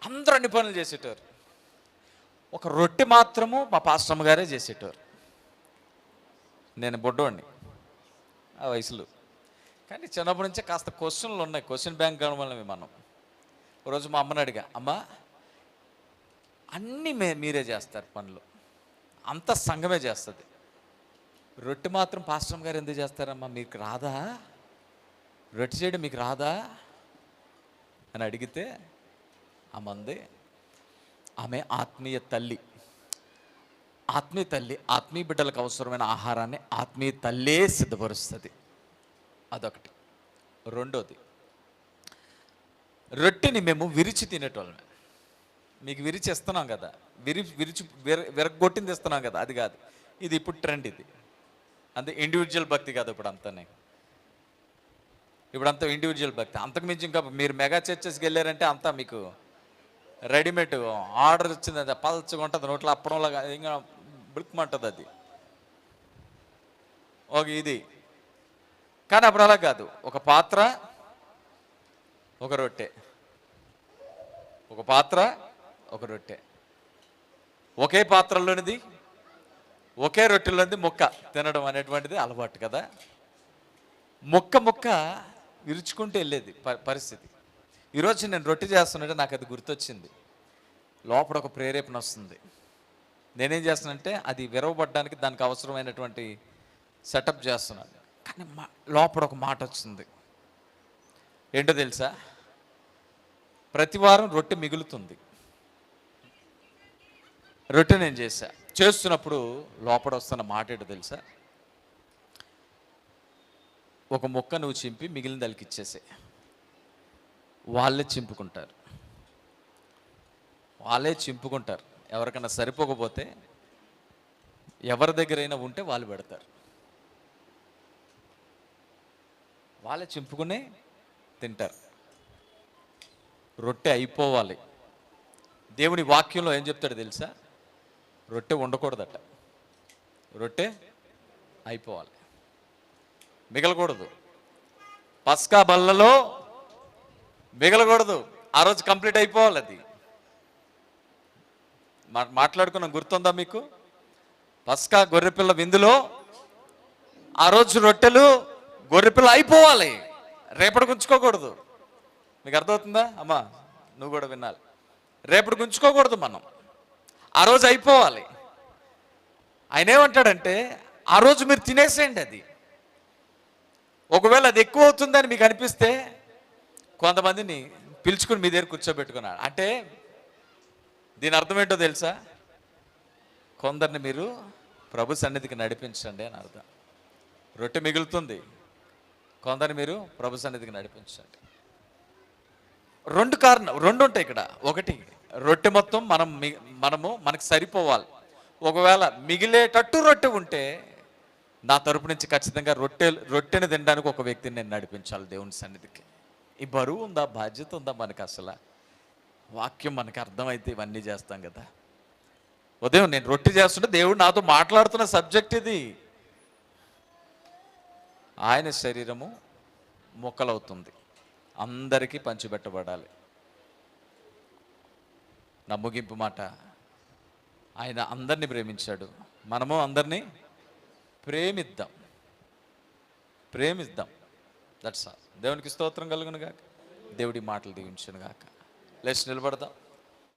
అందరూ అన్ని పనులు చేసేటోరు. ఒక రొట్టె మాత్రము మా పాస్టర్ గారే చేసేటోరు. నేను బొడ్డోడిని ఆ వయసులో, కానీ చిన్నప్పటి నుంచే కాస్త క్వశ్చన్లు ఉన్నాయి. క్వశ్చన్ బ్యాంక్ కావడం మనం. రోజు మా అమ్మని అడిగా, అమ్మ అన్నీ మీరే చేస్తారు పనులు, అంత సంఘమే చేస్తుంది, రొట్టె మాత్రం పాస్టర్ గారు ఎందుకు చేస్తారమ్మా, మీకు రాదా, రొట్టె చేయడం మీకు రాదా అని అడిగితే అమ్మంది, ఆమె ఆత్మీయ తల్లి, ఆత్మీయ బిడ్డలకు అవసరమైన ఆహారాన్ని ఆత్మీయ తల్లే సిద్ధపరుస్తుంది. అదొకటి. రెండోది, రొట్టెని మేము విరిచి తినేటోళ్ళమే. మీకు విరిచి ఇస్తున్నాం కదా, విరగొట్టింది ఇస్తున్నాం కదా, అది కాదు. ఇది ఇప్పుడు ట్రెండ్. ఇది అంతే ఇండివిజువల్ భక్తి కాదు. ఇప్పుడంతా ఇండివిజువల్ భక్తి. అంతకుమించి ఇంకా మీరు మెగా చర్చెస్కి వెళ్ళారంటే అంతా మీకు రెడీమేడ్ ఆర్డర్ వచ్చింది, అది పల్చగా ఉంటుంది, నోట్లో అప్పడంలాగా ఇంకా బిల్క్మంటుంది అది. ఇది కానీ అప్పుడు అలా కాదు. ఒక పాత్ర, ఒక రొట్టె, ఒక రొట్టె, ఒకే పాత్రలోనిది, ఒకే రొట్టెలోనిది ముక్క తినడం అనేటువంటిది అలవాటు కదా. ముక్క విరుచుకుంటూ వెళ్ళేది పరిస్థితి. ఈరోజు నేను రొట్టె చేస్తున్నట్టే నాకు అది గుర్తొచ్చింది. లోపల ఒక ప్రేరేపణ వస్తుంది. నేనేం చేస్తున్నానంటే అది విరవబడ్డానికి దానికి అవసరమైనటువంటి సెటప్ చేస్తున్నాను. కానీ లోపల ఒక మాట వచ్చింది. ఏంటో తెలుసా? ప్రతి వారం రొట్టె మిగులుతుంది. రొట్టె నేను చేస్తున్నప్పుడు లోపల వస్తున్న మాట ఏంటో తెలుసా? ఒక ముక్క నువ్వు చింపి మిగిలిన దానికి ఇచ్చేసే, వాళ్ళే చింపుకుంటారు. ఎవరికైనా సరిపోకపోతే ఎవరి దగ్గరైనా ఉంటే వాళ్ళు పెడతారు. వాళ్ళే చింపుకునే తింటారు. రొట్టె అయిపోవాలి. దేవుని వాక్యంలో ఏం చెప్తాడు తెలుసా? రొట్టె ఉండకూడదట, రొట్టె అయిపోవాలి, మిగలకూడదు. పస్కా బల్లలో మిగలకూడదు, ఆ రోజు కంప్లీట్ అయిపోవాలి. అది మాట్లాడుకున్నాం, గుర్తుందా మీకు? పస్కా గొర్రెపిల్ల విందులో ఆ రోజు రొట్టెలు గొర్రెపిల్ల అయిపోవాలి, రేపటికి ఉంచుకోకూడదు. మీకు అర్థమవుతుందా అమ్మా? నువ్వు కూడా వినాలి. రేపటికి ఉంచుకోకూడదు, మనం ఆ రోజు అయిపోవాలి. ఆయన ఏమంటాడంటే ఆ రోజు మీరు తినేసేయండి. అది ఒకవేళ అది ఎక్కువ అవుతుందని మీకు అనిపిస్తే కొంతమందిని పిలుచుకుని మీ దగ్గర కూర్చోబెట్టుకున్నాడు. అంటే దీని అర్థం ఏంటో తెలుసా? కొందరిని మీరు ప్రభు సన్నిధికి నడిపించండి అని అర్థం. రొట్టె మిగులుతుంది, కొందరిని మీరు ప్రభు సన్నిధికి నడిపించండి. రెండు ఉంటాయి ఇక్కడ. ఒకటి, రొట్టె మొత్తం మనకి సరిపోవాలి. ఒకవేళ మిగిలేటట్టు రొట్టె ఉంటే నా తరపు నుంచి ఖచ్చితంగా రొట్టెని తినడానికి ఒక వ్యక్తిని నేను నడిపించాలి దేవుని సన్నిధికి. ఈ బరువు ఉందా, బాధ్యత ఉందా మనకు? అసలు వాక్యం మనకు అర్థమైతే ఇవన్నీ చేస్తాం కదా. ఉదయం నేను రొట్టె చేస్తుంటే దేవుడు నాతో మాట్లాడుతున్న సబ్జెక్ట్ ఇది. ఆయన శరీరము ముక్కలవుతుంది, అందరికీ పంచిపెట్టబడాలి. నా ముగింపు మాట, ఆయన అందరినీ ప్రేమించాడు, మనము అందరినీ ప్రేమిద్దాం. That's all. దేవునికి స్తోత్రం కలుగును గాక. దేవుడి మాటలు దీవించును గాక. లేచి నిలబడదాం.